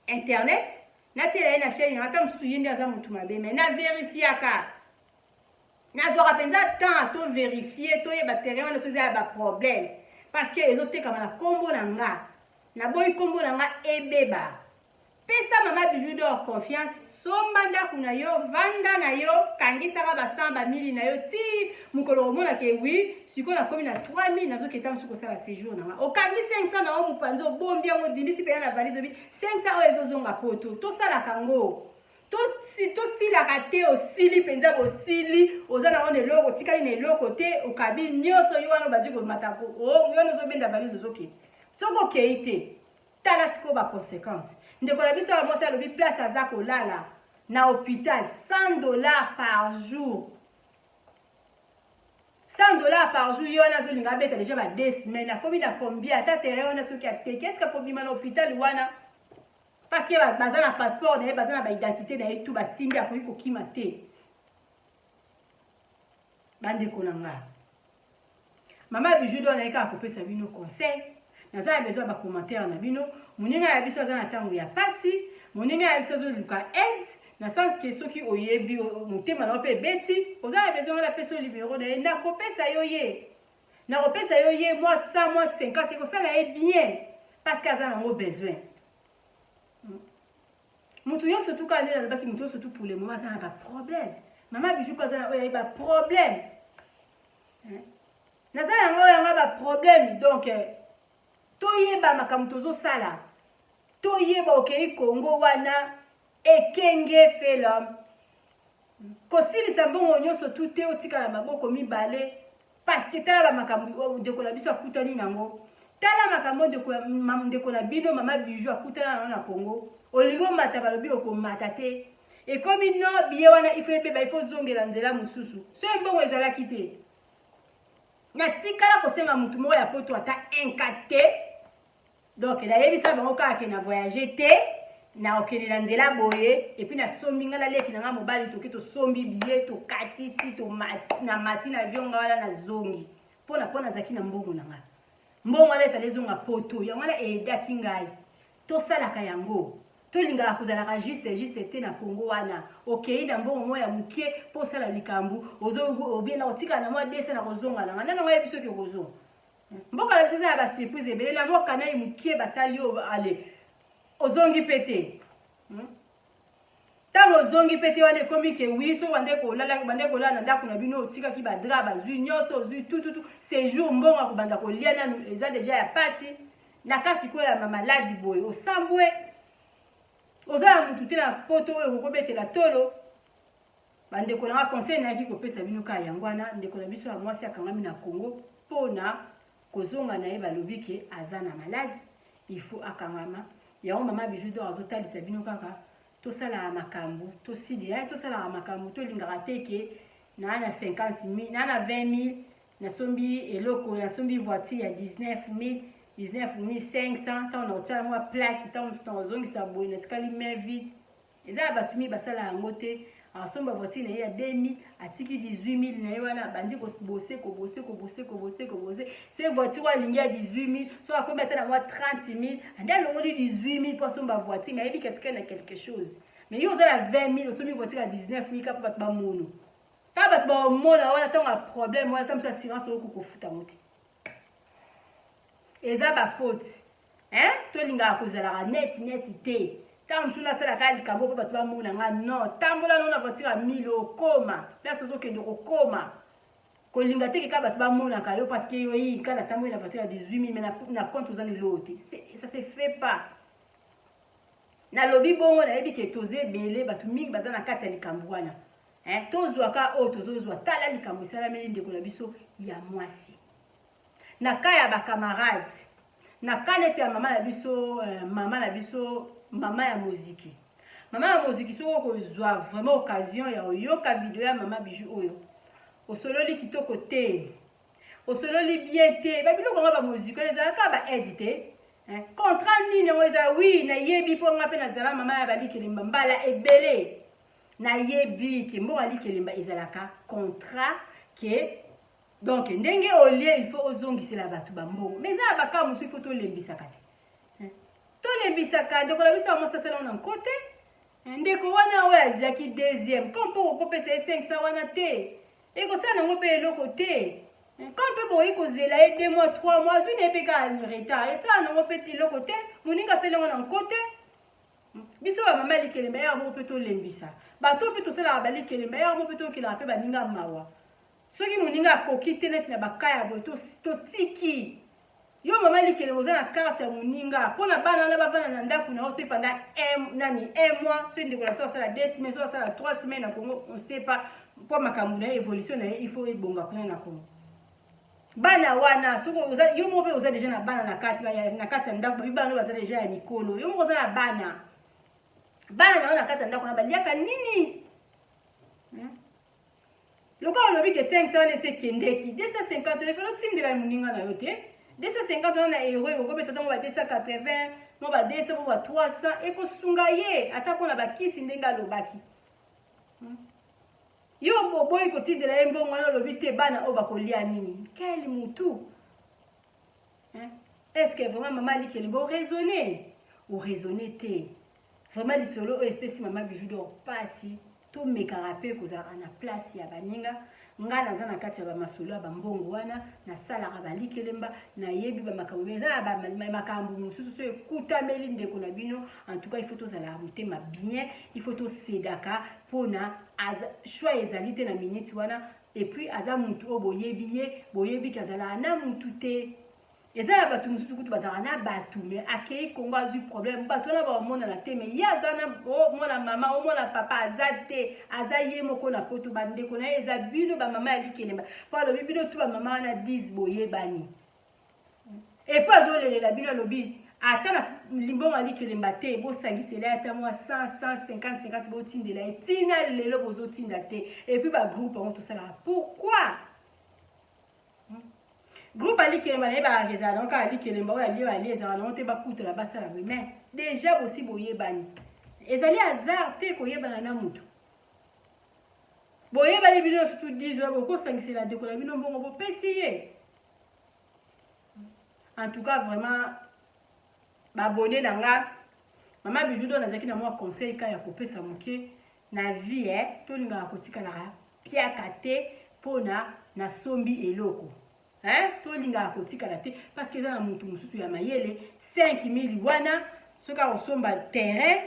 internet natiela ye na chaîne yanga ta mosusu ye nde aza motu mabe mai naverifiaka nazwaka mpenza temps toverifie toyeba terrain wana so eza ya baproblème parce que ezotekama na nkombo na nga naboyi nkombo na nga ebeba pesa mama biju dor confiance somba ndako na yo vanda na yo kangisaka basamba mili na yo ti mokolo omonaka ewi sikoyo nakomi na 3000 nazoketa mosusu kosala séjour na nga okangi 500 na yo mopanzi obombi yango odindisi pena na valise obi 500 oyo ezozonga poto tosalaka ngo tosilaka te osili mpenza bosili oza na wana eloko otikali na eloko te okabi nyonso yo wana obandi komatako yo wana ozobenda valise ozokende soki okei te tala sikoyo baconséquence ndeko na biso ya mwasi alobi place aza kolala na hôpital $100 par jour $100 par jour yo wana azolinga abeta deja ba 2 semaines akomi na combien ata terrain wana soki ateki eske akobima na hôpital wana parce que baza na passeport na ye baza na baidentité na ye tu basimbi akoki kokima te bandeko na nga mama biju do anayeka akopesa bino conseil naza ya besoin ba commentaire na bino moninga ya biso aza na ntango ya pasi moninga ya biso azoluka aide na sens ke soki oyebi motema na yo mpe ebeti oza ya besoin wana pesa libero na ye nakopesa yo ye mwa 100 mwa 50 ekosala ye bien parce que aza nango besoin moto nyonso tuka nde nalobaki moto nyonso tu pour le moment aza na baproblème mama biju mpe aza na oyo aye baproblème naza yango baproblème donc toyeba makambo tozosala toyeba okei Congo wana ekenge fela kosilisa mbongo nyonso tu te otikala maboko mibale parce que tala bamakambo ndeko na biso akutani nango tala makambo ndeko na bino mama biju akutana nango na Congo olingo mata balobi okomata te ekomi no biye wana ifo ebeba ifo zongela nzela mosusu so mbongo ezalaki te natikala kosenga mutu moko ya poto ata enkate donc nayebisa bango kaka ke na voyage te na okende na nzela boye epuis nasombi nga naleki na nga mobali toke tosombi biye tokatisi na mati na avion nga wana nazongi mpona nazalaki na mbongo na nga mbongo wana efale ezonga poto yango wana eyedaki ngai tosalaka yango tolingaka kozalaka juste te na Congo wana okei na mbongo moko ya mokie mpo osala likambo obienda kotikala na mwa dese na kozonga nanga nanga oyebi soki okozonga mboka na biso eza ya basurprise ebele na mboka nayi mokie basali yo ale ozongi mpe te Tango zongi pete wane komi ke wiso bande ko la na ndako na bino tika ki ba dra ba zui nyoso zui tout séjour mbonga ko banda ko liana eza déjà ya pasi na kasi ko ya maladi boy o sambwe oza mutu te na poto oyo ko betela tolo bande ko na conseil na ki ko pesa bino ka yangwana ndeko na biso ya mwasi akangami na Congo pona kozonga na ye balobi ke aza na maladi il faut akangama ya mama Bijou d'Or azotalisa bino kaka to sala makambu to sidi to sala makambu to lingaka teke na 50 000 na 20 000 na sombi eloko ya sombi voiture ya 19 500 tant na otala moi plaque tant on zongi sa boy na tikali main vide eza batumi basala yango te asomba voiture na ya 2000 atiki 18 000 na wana bandi ko bosser ce voiture alingi ya 18 000 so akomba tena moi 30 000 anda longoli 18 000 pour somba voiture mais yebi katika na quelque chose mais yo za la 20 000 osombi voiture à 19 000 ka pat ba mono ta bat ba mona wana tanga problème wana tam sa assurance ko kofuta mote eza ba faute to linga ko zala net te tant msuna sala ka likambo po bato bamona nga non tambola nona voiture à 1000 okoma la sozo kende okoma kolinga te ka bato bamona ka yo parce que yo yi kala tambo la voiture à 18 000 mais na compte aux années l'autre ça se fait pas na lobi bongo na yebi ke toze belé bato mingi bazana kati ya likambo wana tozwa ka o tozozwa tala likambo sala meli ndeko na biso ya mwasi na kaya ba camarade na kaneti ya mama na biso mama ya muziki soko kozwa vraiment occasion ya oyoka video ya mama Bijou oyo osololi kitoko te osololi bien te ba biloko ngaba muziki eza ka ba edité contrat nini ngoza oui na yebi po ngape na zala mama ya bali kelimba mbala ebele na yebi ke mbo ali kelimba ezalaka contrat ke donc ndenge olie il faut ozongisela batu bambongo mais za baka musu il faut to lembisa kati to lembisa ka ndeko la biso ya mwasa sala na côté ndeko wana oya diaki deuxième comme pour kopesa 500 wana te et ko sana ngo pe eloko te quand pe boyi ko zela 2 mois 3 mois zune pe ka retard et ça ngo pe eloko te muninga sala na côté biso ba mama likele meilleur mo pe to lembisa ba to pe to sala ba likele meilleur mo pe to kila pe ba ninga mawa soki muninga koki te net na bakaya bo to tiki yo mama likele ozana carte ya muninga pona bana na bavana na ndaku na oso pendant un mois so ndiko la so sala 2 semaines so sala 3 semaines na Congo on sait pas pour makambu na évolution na il faut ebonga kuna na Congo bana wana soko yo mo pe oza déjà na bana na kati ya ndaku ba bana baza déjà ya mikolo yo mo oza na bana na kati ya ndaku na baliaka nini loko olobi ke 500 laisse kendeki 250 le felo tindela muninga na yo te 250 na euro ko betata mo ba 280 mo ba 200 mo ba 300 e ko sunga ye ata ko na bakisi ndenga lobaki yo boboy ko tindela ye mbongo na lobi te bana o bakolia nini quel mutu est-ce que vraiment maman likeli bo raisonner ou raisonner te vraiment lisolo o espèce maman Bijou d'Or pasi to mekara pe kozala na place ya baninga nga naza na kati ya bamasolo ya bambongo wana na sala balikelemba na yebi bamakambo eza ba makambo mususu so ekutameli ndeko na bino en tout cas il faut tozala motema bien il faut tosedaka pona choix ezali te na minute wana et puis aza mutu o boyebi kazala na mutu te eza batu mususu kutu bazala na batu mais akei Congo azu problème batu na ba mona na te mais ya zana o mona mama o mona papa azate azaye moko na poto bande ko na eza bino ba mama alikelemba pa lo bino tu ba mama na 10 boye bani et pas zo lele la bino lobi ata na limbongo alikelemba te bo sangisela ata moi 150 bo tindela etina lelo bozo tinda te et puis ba groupe on tout ça là pourquoi groupe ali kelemba na ba reza donc ali kelemba oya li ali ezala na te ba kutela basala mais déjà aussi boyebani ezali hasard te koyebana na mutu boyebani bino surtout 10 jours boko sangisela de ko la bino mbongo bo pesiye en tout cas vraiment ba abonné nanga mama Bijou d'Or nazaki na moi conseil ka ya kopesa moke na vie to linga kotika na piaka te pona na sombi eloko to linga kotika la te parce que za na mutu mususu ya mayele 5000 wana soka osomba terrain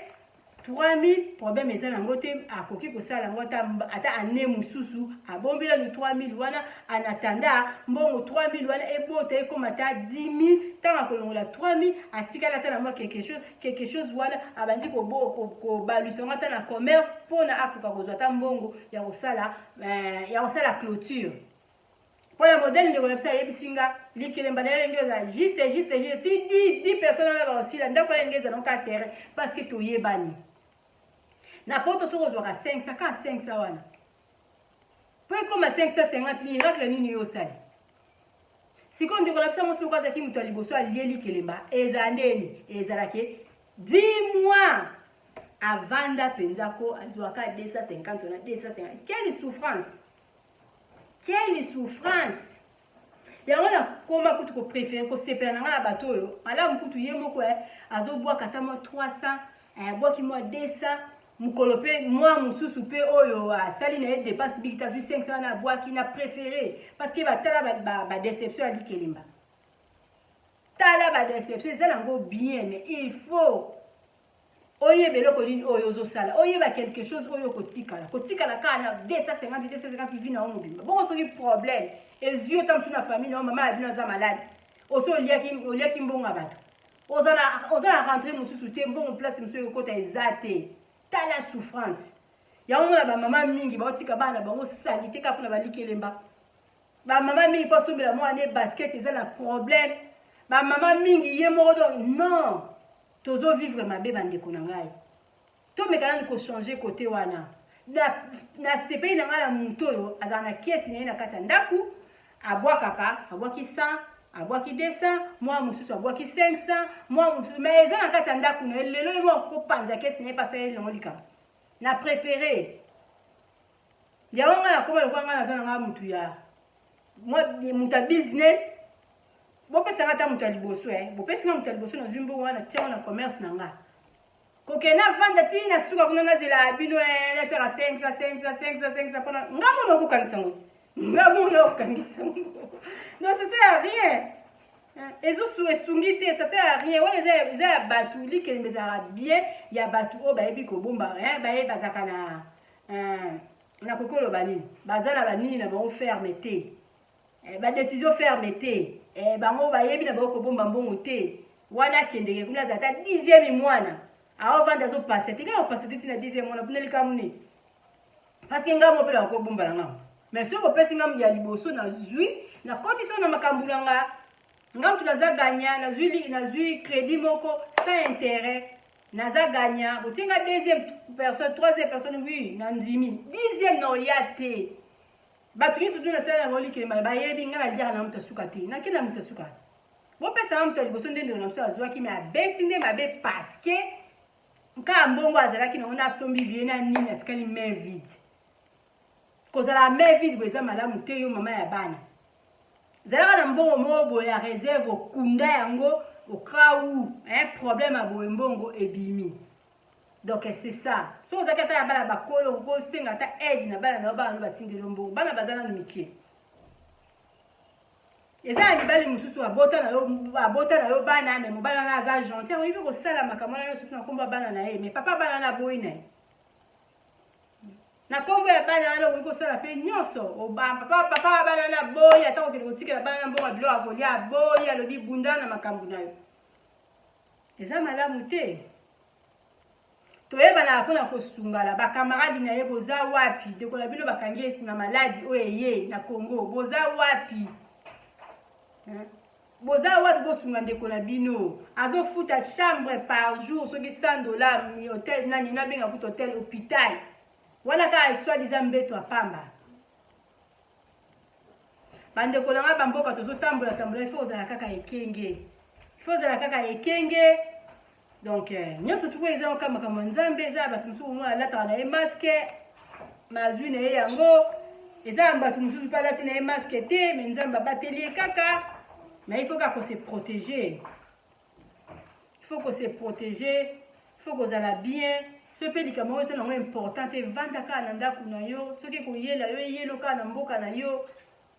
3000 problème eza nango te akoki kosala yango ata ane mosusu abombela no 3000 wana anatanda mbongo 3000 wana ebota ekoma ata 10000 ntango akolongola 3000 atikala ata na mwa quelque chose wana abandi kobalwisa yango ata na commerce mpona akoka kozwa ata mbongo ya kosala clôture. Pour le modèle de l'option, il y a bisinga, l'ikelemba na l'engeza, juste, ti 10 personnes là aussi là, ndako l'engeza donc à terre parce que tu y bani. Na poto so kozwaka 500 ka 500 wana. Pour comme 550 miracle nini yo sali. Siko ndeko l'option mo so kwaza ki mutu aliboso aliye l'ikelemba, eza ndeni, ezalaki 10 mois avant d'apenzako azwaka 250 na 250. Quelle souffrance! Quelle souffrance! Yango na koma kutu ko préférer ko sepela na ngala bato yo. Ala mkutu ye moko azo bwa kata mo 300, bwa ki mo 200, mukolope moi mususu pe oyo asali na dépense bikita 500 na bwa ki na préféré parce que ba tala ba déception ali kelimba. Tala ba déception ça nango bien mais il faut oye beloko lini oyo zosala oye ba quelque chose oyo kotikala kana 250 vina o mobimba bon soki problème ezio tamsu na famille na mama abino za malade oso oliaki mbongo bato ozala rentrer mususu te mbongo place mususu kota ezate tala souffrance ya mona ba mama mingi ba otika bana bango salite ka pona balikelemba ba mama mingi pa sombela mo ane basket ezala problème ba mama mingi ye moko do non tozo vivre mabe bandeko na ngai to mekana ko changer côté wana na sepe na ngala muto yo azana kiesi na kati ndaku abwaki 100 abwaki 200 moi mususu abwaki 500 moi mususu mais eza na kati ndaku na lelo mo ko panza kiesi na pasa ile ngolika na préféré ya ngala ko ba ngala zana ngala mutu ya moi muta business bopesa ngata mutu aliboso bopesa mutu aliboso na zimbo wana tia na commerce na nga kokena vanda ti na suka kuna na zela bino na tera 500 pona ngamo no kokangisa ngo non ça sert à rien ezo esungite ça sert à rien wala za batu likele za bien ya batu o ba ebi ko bomba ba e bazaka na kokolo banini bazala banini na ba fermeté ba décision fermeté bango ba yebi na ba ko bomba mbongo te wana kendeke kuna za ta 10e mwana aho vanda zo passer tika passer tina 10e mwana kuna likamuni parce que ngamo pela ko bomba ngamo mais so ko pesi ngam ya liboso na zui na condition na makambulanga ngam tunaza gagner na zui crédit moko sans intérêt naza gagner botinga deuxième personne troisième personne oui na ndimi 10e no yate batuni surtout na sala ngoli ke ba yebi ngala lia na mtasuka te na kila mtasuka bo pesa mtu liboso ndende na mso azwa ki me abeti nde mabe parce que nka mbongo azala ki na sombi bien na nini atikali main vide kozala main vide bweza malamu te yo mama ya bana zala na mbongo mobo ya réserve okunda yango au cas où un problème abo mbongo ebimi. Donc c'est ça. So zakata ya bala bakolo ko senga ta aide na bala na bala ba tindelo mbongo bana bazana na mikie. Eza ni bali mususu abota na yo bana me mbala na za gentil oyibi ko sala makamana yo surtout na komba bana na ye mais papa bana na boy na na kombo ya bana na ko sala pe nyonso o ba papa bana na boy ata ko kotikela bana mbongo bilo akolia boy alobi bunda na makambu na yo. Eza malamu te. Toyeba na pona kosungala ba camarade na ye boza wapi dekola bino bakangi na maladi oyeye na Congo boza wapi boza wapi bosunga ndekola bino azo futa chambre par jour soki $100 mi hotel nani na benga ku hotel hôpital wana ka soit disant mbeto apamba bande kolanga bamboka tozo tambola il faut ozala kaka ekenge donc nyonso tuko eza okama kama nzambe eza batu mususu mwa lata na masque mazwi na yango eza batu mususu pa lati na masque te mais nzamba batelier kaka mais il faut qu'on se protéger il faut qu'on ait bien ce pays comme c'est important et vanda kana ndaku na yo soki ko yela yo yelo kana mboka na yo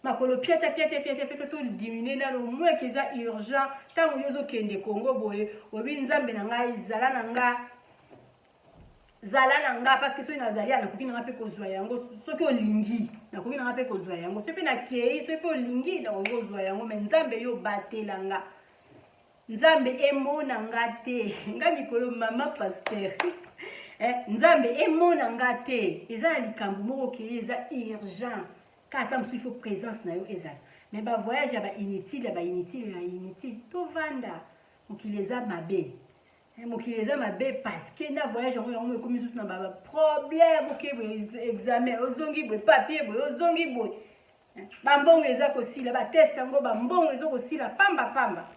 makolo pieta to diminuer na lo moins que ça urgent tant yo zo kende Congo boye obi nzambe na ngai zala na nga zala na nga parce que soki nazali na koki na pe kozwa yango soki olingi na koki na pe kozwa yango soki na kei soki olingi na kozwa yango mais nzambe yo batela nga nzambe emona nga te nga mikolo mama pasteur nzambe emona nga te eza na likambo moko kei eza urgent kata mosusu il faut présence na yo ezala mais ba voyage ya ba inutile tovanda mokili eza mabe mokili eza mabe parce que na voyage yango yango ekomi susu na ba problème oke boye examen ozongi boye papier boye ozongi boye bambongo eza kosila bateste yango bambongo eza kosila pamba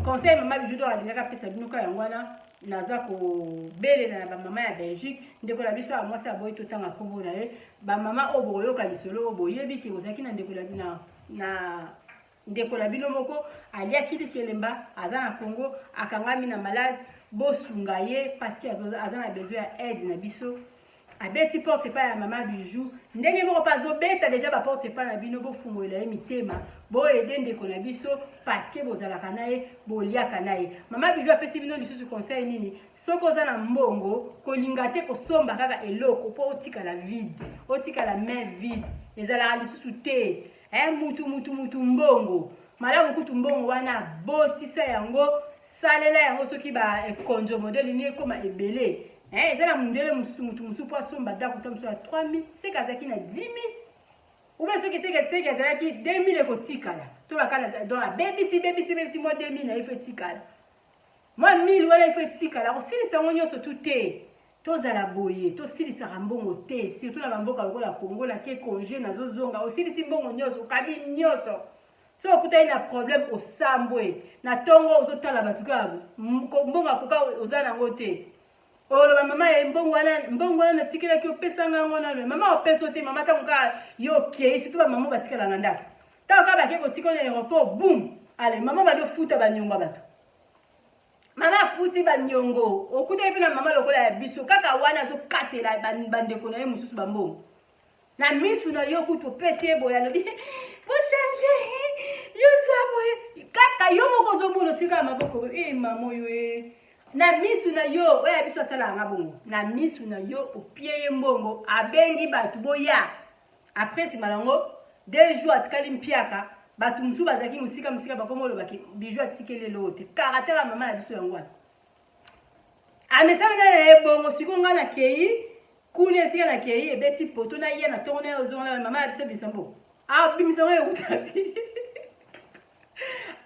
conseil mama bijudo alingaka apesa bino ka yango wana naza kobelela na bamama ya Belgique ndeko na biso ya mwasi aboyi totanga kombo na ye bamama oyo boyoka lisolo oyo boyebi ke bozalaki na ndeko na bino moko aliaki likelemba aza na Congo akangami na malade bosunga ye parce que aza na besoin ya aide na biso abeti porte pa ya mama bijou ndenge moko pa azobeta deja ba porte pa na bino bofungolela ye mitema boyede ndeko na biso parce que bozalaka na ye boliaka na ye mama bijou apesi bino lisusu conseil nini soki oza na mbongo kolinga te kosomba kaka eloko mpo otikala vide otikala main vide ezalaka lisusu te mutu mbongo malamu kutu mbongo wana botisa yango salela yango soki ba ekonjo modele ni ekoma ebele eza na mundele mutu musu po asomba dako ta musu ya 3000 seka azalaki na 10000 ou bien soki seka azalaki 2000 ekotikala to bakala donc abebisi mwa 2000 na ifo etikala mwa 1000 wana ifo etikala kosilisa yango nyonso tu te tozala boye tosilisaka mbongo te surtout na bamboka lokola Congo na ke congé nazozonga osilisi mbongo nyonso okabi nyonso so okutani na problème osambwe na tongo ozotala bato kaka mbongo akoka oza nango te oloba mama ye mbongo wana natikelaki opesanga yango nano mama opeso te mama ntango kaka yo okei surtout bamama batikala na ndako ntango kaka bake kotika na aéroport boum ale mama badofuta banyonga bato mama futi banyongo okutaki mpe na mama lokola ya biso kaka wana azokatela bandeko na ye mosusu bambongo na misu na yo kutu opesi ye boye alobi fochange yo zwa boye kaka yo moko ozomona otikala maboko mama oyo na misu na yo oyo ya biso asalaka nga bongo na misu na yo opie ye mbongo abengi bato boya après nsima nango 2 jours atikali mpiaka bato mosusu bazalaki mosika bakoma olobaki bijou atikeli lelo te karatera mama na biso yango wana amesana na ye bongo siko nga na kei kuni esika na kei ebeti poto na ye na tongo na ye ozonga na mama na biso ebimisa mbongo abimisa ngo eutabi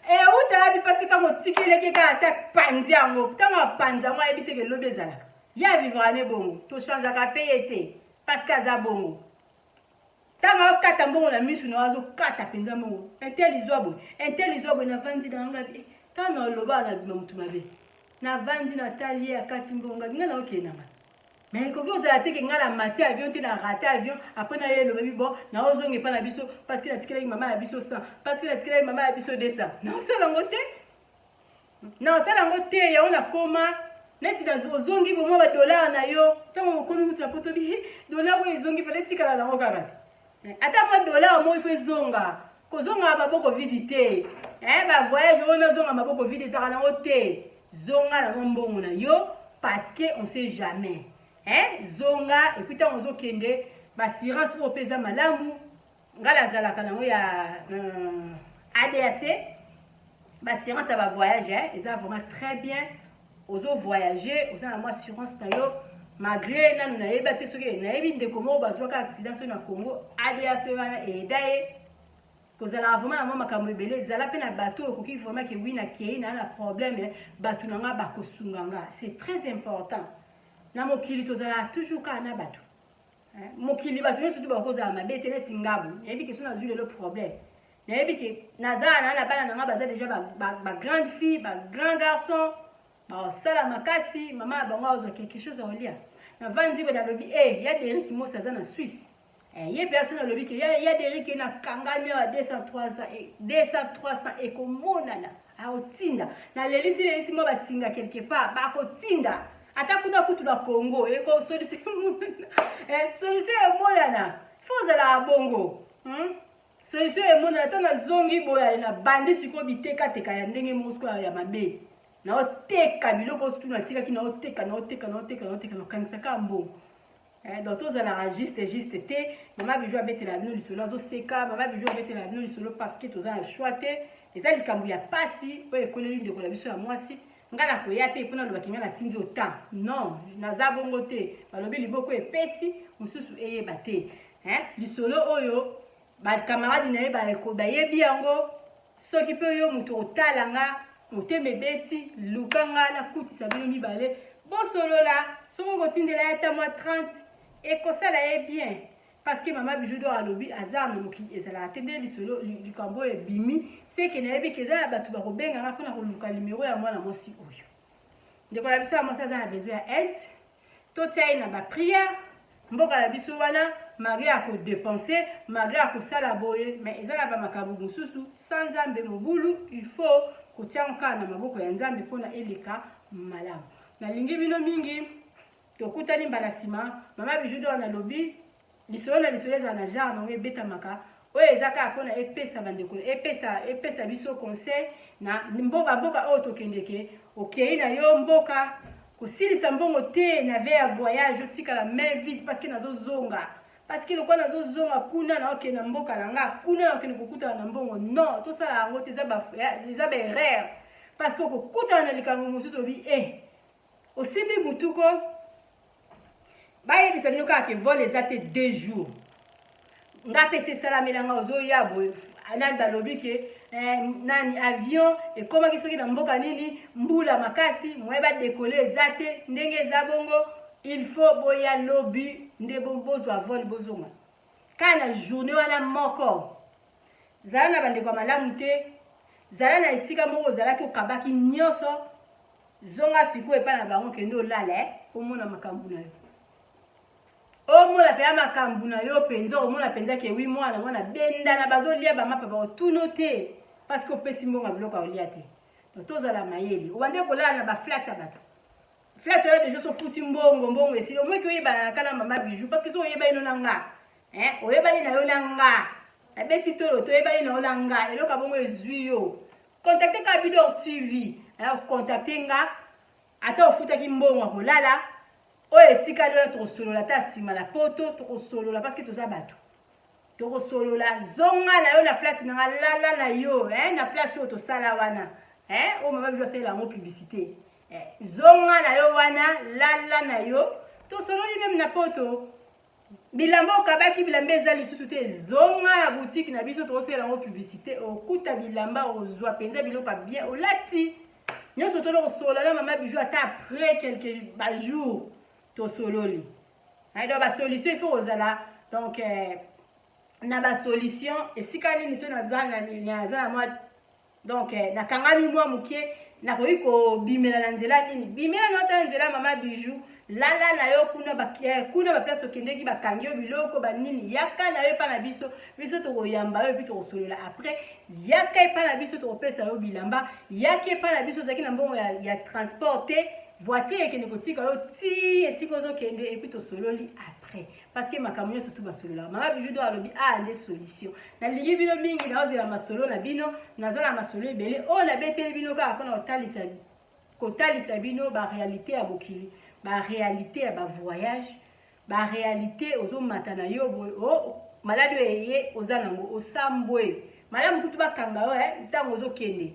eutabi parce que ntango otikileki kaka se apanzi yango ntango apanzi yango ayebi teke elobi ezalaka ye avivra ne bongo tochangeaka mpe ye te parce que aza bongo ntango akata mbongo na misu na azokata mpenza mbongo intelizwa boye navandi na nga ntango na oloba na bima motu mabe navandi natali ye akati mbongo ngabi nga na okendanga mais ekoki ozala teke nga na mati avion te na rate avion apres na ye elobebi bon na ozonga epa na biso parce que natikelaki mama ya biso 100 parce que natikelaki mama ya biso 200 naosala yango te yango nakoma neti ozongi bomwa badollar na yo ntango okomi kutu na potobi dollar oyo ezongi fale etikala nango kaka te ata mwa dollar mo ifo ezonga kozonga maboko vidi te bavoyage oyo nazonga maboko vidi ezaka nango te zonga nango mbongo na yo parce que on sait jamais zonga epuis ntango ozokende baassurance oyo mpe eza malamu ngala azalaka nango ya ADAC baassurance ya bavoyage eza vraiment très bien ozovoyage oza na mwa assurance na yo malgré nanu nayeba te soki nayebi ndeko moko bazwaka accident soki na Congo ADAC wana eyeda ye kozalaka vraiment na mwa makambo ebele ezala mpe na bato oyo okoki vraiment ke wi na kei na problème bato na nga bakosunga nga c'est très important na mokili tozalaka toujours kaka na bato mokili bato nyonso tu bakozala mabe te neti ngabo nayebi ke so nazwi lelo problème nayebi ke nazala na bana na nga baza déjà bagrande fille bagrand garçon baosala makasi mama ya bango azwa quelque chose aolia navandi boye nalobi ya Derrick Mosi aza na Suisse ye mpe aso nalobi ke ya Derrick ye nakangami awa 200-300 ekomonana aotinda nalelisi mo basinga quelque part bakotinda ata kuna kutu na Congo solution emonana fo ozala bongo solution emonana ata nazongi boya na bandi sikoyo bitekateka ya ndenge mosuku ya mabe na oteka biloko surtout na tika ki na oteka na kanisaka mbongo. Donc tous la juste té mama bijou abetela bino lisolo azoseka mama bijou abetela bino lisolo parce que tous a choité eza likambo ya pasi oyo ekoleli ndeko na biso ya mwasi nga na koya te mpona lobaki nga na tindi otan non naza bongo te balobi liboko epesi mosusu eyeba te lisolo oyo bakamaradi na ye bayebi yango soki mpe oyo moto otala nga motema ebeti luka nga nakutisa bino mibale bosolola soki okotindela ye ata mwa 30 ekosala ye bien parce que mama bijou d'or alobi azar na mokili ezalaka te nde lisolo likambo oyo ebimi seke nayebi ke eza na bato bakobenganga mpona koluka nimero ya mwana mwasi oyo ndeko na biso ya mwasi aza na besoin ya aide totia ye na bapriere mboka na biso wana malgré akodepense malgré akosala boye mais eza na bamakambo mosusu sans nzambe mobulu il faut kotia nkana na maboko ya nzambe mpona eleka malamu nalingi bino mingi tokutani mbala nsima mama bijou d'or nalobi lisolo na lisolo ezala na genre nango ebetamaka oyo eza kaka mpona epesa bandeko epesa biso conseil na mboka oyo tokendeke okei na yo mboka kosilisa mbongo te na ve ya voyage otikala main vide parce que nazozonga parce que lokwa nazozonga kuna na okende na mboka na nga kuna na okende kokutana na mbongo non tosala yango te eza baerreur parce que okokutana na likambo mosusu obi osimbi mutuko bayebisa bino kaka ke vol eza te 2 jours nga mpe esalamelanga ozoya boye nani balobi ke nani avion ekomaki soki na mboka nini mbula makasi moye badekole eza te ndenge eza bongo il faut boya lobi nde bozwa vol bozonga kaka na journée wana moko zala na bandeko ya malamu te zala na esika moko ozalaki okabaki nyonso zonga sikoyo epai na bango kende olala omona makambo na yo omona mpe ya makambo na yo mpenza omona mpenza ke wi mwana mwana bendana bazolia bamapa baotuno te parce que opesi mbongo biloko aolia te donc tozala mayeli obande kolala na baflat ya bato flat oyo deja sofuti mbongo esili omweki oyebana na kala mama bijou parce que so oyeba ino na nga oyebani na yo na nga nabeti tolo toyebani na yo na nga eloko abongo ezwi yo contacte ka Bidor TV contacte nga ata ofutaki mbongo akolala oyo etikali oyo tokosolola ta nsima na poto tokosolola parce que toza bato tokosolola zonga na yo na flat na nga lala na yo na place oyo tosala wana oyo mama bijou asalela yango publicité zonga na yo wana lala na yo tosololi meme na poto bilamba okabaki bilamba eza lisusu te zonga na boutique na biso tokosalela yango publicité okuta bilamba ozwa mpenza biloko bien olati nyonso tolo kosolola na mama bijou ata après quelques jours tosololi donc basolution il faut kozala donc na basolution esika nini so naza na mwa donc nakangami mwa mokie nakoki kobimela na nzela nini bimela na ota nzela mama bijou lala na yo kuna baplace okendeki bakangi yo biloko banini yaka na yo epa na biso tokoyamba yo epi tokosolola après yaka epa na biso tokopesa yo bilamba yaka epa na biso ozalaki na mbongo ya transport te voiture ekende kotika yo ti esika ozokende epi tosololi après parce que makambo nyonso tu basolola mama bijou d'or alobi nde solution nalingi bino mingi naozela masolo na bino naza na masolo ebele oyo nabeteli bino kaka mpona kotalisa bino baréalité ya mokili baréalité ya bavoyage baréalité ozomata na yo boye maladi oyo eye oza nango osambwe malamu kutu bakanga yo ntango ozokende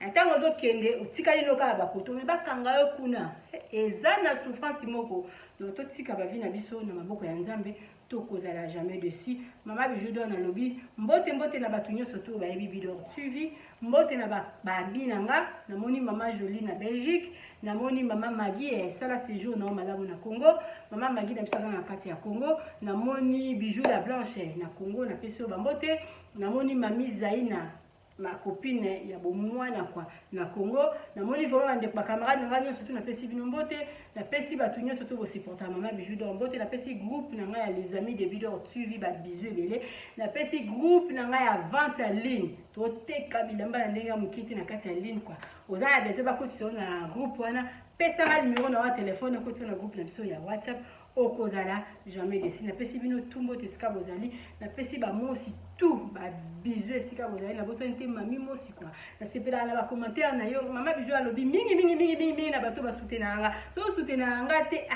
ntango ozokende otikali no kaka bakoto me bakanga yo kuna eza na souffrance moko donc totika bavi na biso na maboko ya nzambe tokozala jamais dessus mama bijou d'or nalobi mbote na bato nyonso to bayebi Bidor TV mbote na babi na nga namoni mama Jolie na Belgique namoni mama Maggie esala séjour na malamu na Congo mama Maggie na biso aza na kati ya Congo namoni bijou la blanche na Congo na peso bambote namoni mami Zaina ma copine ya bomwana kwa na Congo namoni vraiment ndeko ba camarade nga nyonso tu na pesi bino mbote na pesi batu nyonso to bo supporter mama bijou d'or mbote na pesi groupe na nga ya les amis de Bidor TV ba bisou ebele na pesi groupe na nga ya vente en ligne to teka bilamba na ndenge ya mokiti na kati ya ligne kwa Oza ya besoin ba koti sur na groupe wana pesa ga numéro na wa téléphone koti na groupe na biso ya WhatsApp okozala jamais déçu na pesi bino tumbo tesika bozali na pesi ba mosi tout ba bisous esika bozali na bosa nte mami mosi quoi na sepela na ba commentaire na yo mama bijou alobi mingi na bato ba soutenir nga so soutenir nga te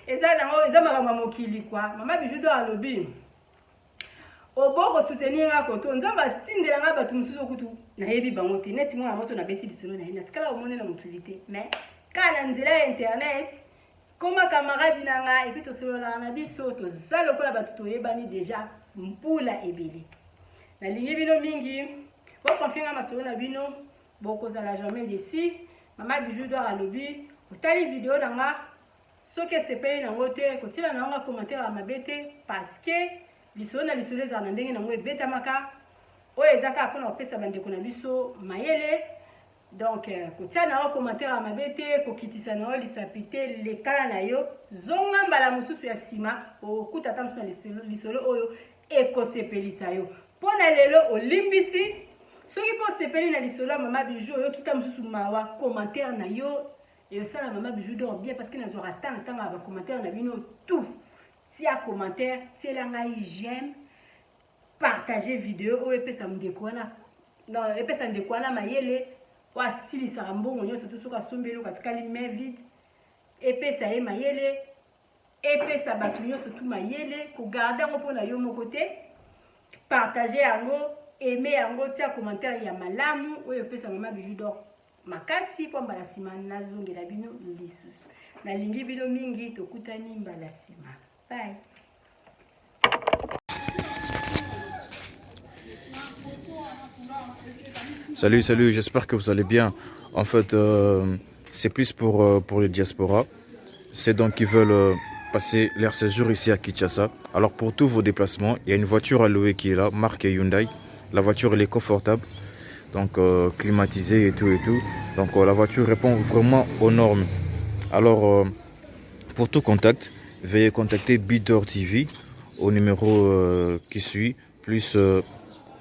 eza nango eza makambo mokili quoi mama bijou do alobi oboko soutenir nga koto nzamba tindela nga bato mususu kutu na yebi bango te neti mwana moso na beti lisolo na ina tikala omone na mutualité mais kala nzela ya internet koma camarade nanga et puis to solola na biso to zalo kola bato to yebani déjà mpula ebele na lingi bino mingi bo confier masolo na bino boko za la jamais déçu mama bijou do alobi otali vidéo nanga soki sepeli nango te kotila na nga commentaire ya mabete parce que lisolo na lisolo eza na ndenge nango ebetamaka oyo ezaka mpona kopesa bandeko na biso mayele donc kotia na yo commentaire ya mabe te kokitisa na yo lisapi te lekala na yo zonga mbala mosusu ya nsima okuta ata mosusu na lisolo oyo ekosepelisa yo mpo na lelo olimbisi soki mpo osepeli na lisolo ya mama bijou oyo kita mosusu mawa commentaire na yo eyosala mama bijou dor bien parce que nazwaka ntango ya bacommentaire na bino tout tia commentaire tiela ngai j'aime partager vidéo oyo epesa ndeko wana mayele wasilisaka mbongo nyonso to soki asombeli katikali main vide epesa ye mayele epesa bato nyonso tu mayele kogarde yango mpona yo moko te partager yango aime yango tia commentaire ya malamu oyo epesa mama bijou dor makasi mpo mbala nsima nazongela bino lisusu nalingi bino mingi tokutani mbala nsima bye. Salut, j'espère que vous allez bien. En fait, c'est plus pour les diasporas. C'est donc qui veulent passer leur séjour ici à Kinshasa. Alors pour tous vos déplacements, il y a une voiture à louer qui est là, marque Hyundai. La voiture elle est confortable, donc climatisée et tout. Donc la voiture répond vraiment aux normes. Alors pour tout contact, veuillez contacter Bidor TV au numéro qui suit, plus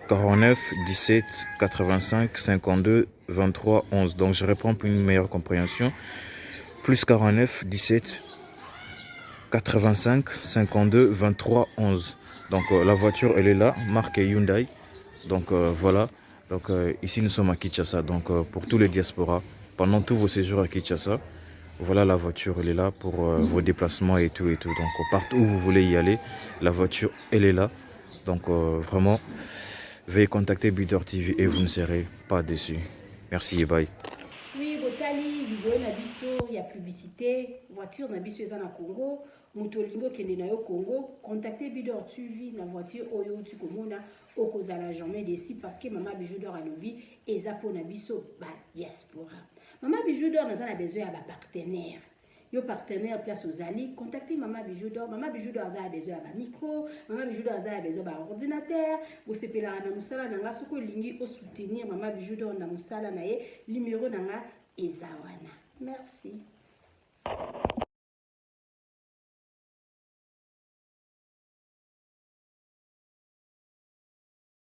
49 17 85 52 23 11. Donc je réponds pour une meilleure compréhension. Plus 49 17 85 52 23 11. Donc la voiture elle est là, marque Hyundai. Donc voilà. Donc ici nous sommes à Kinshasa. Donc pour tous les diasporas, pendant tous vos séjours à Kinshasa, voilà la voiture elle est là pour vos déplacements et tout. Donc partout où vous voulez y aller, la voiture elle est là. Donc vraiment, veuillez contacter Bidor TV et vous ne serez pas déçus. Merci et bye. Oui, botali vidéo na biso ya publicité, voiture na biso eza na Congo, moto lingo kende na yo Congo, contactez Bidor TV na voiture oyo tu komona okozala jamais déçu parce que mama bijou dor alobi eza po na biso ba diaspora. Mama bijou dor naza na besoin ya ba partenaire. Yo partenaire place aux alliés, contactez Mama Bijou d'Or. Mama Bijou d'Or a besoin d'un micro, Mama Bijou d'Or a besoin d'un ordinateur. Vous sepelez na musala nanga soko lingi au soutenir Mama Bijou d'Or na musala na ye numéro nanga ezawana. Merci.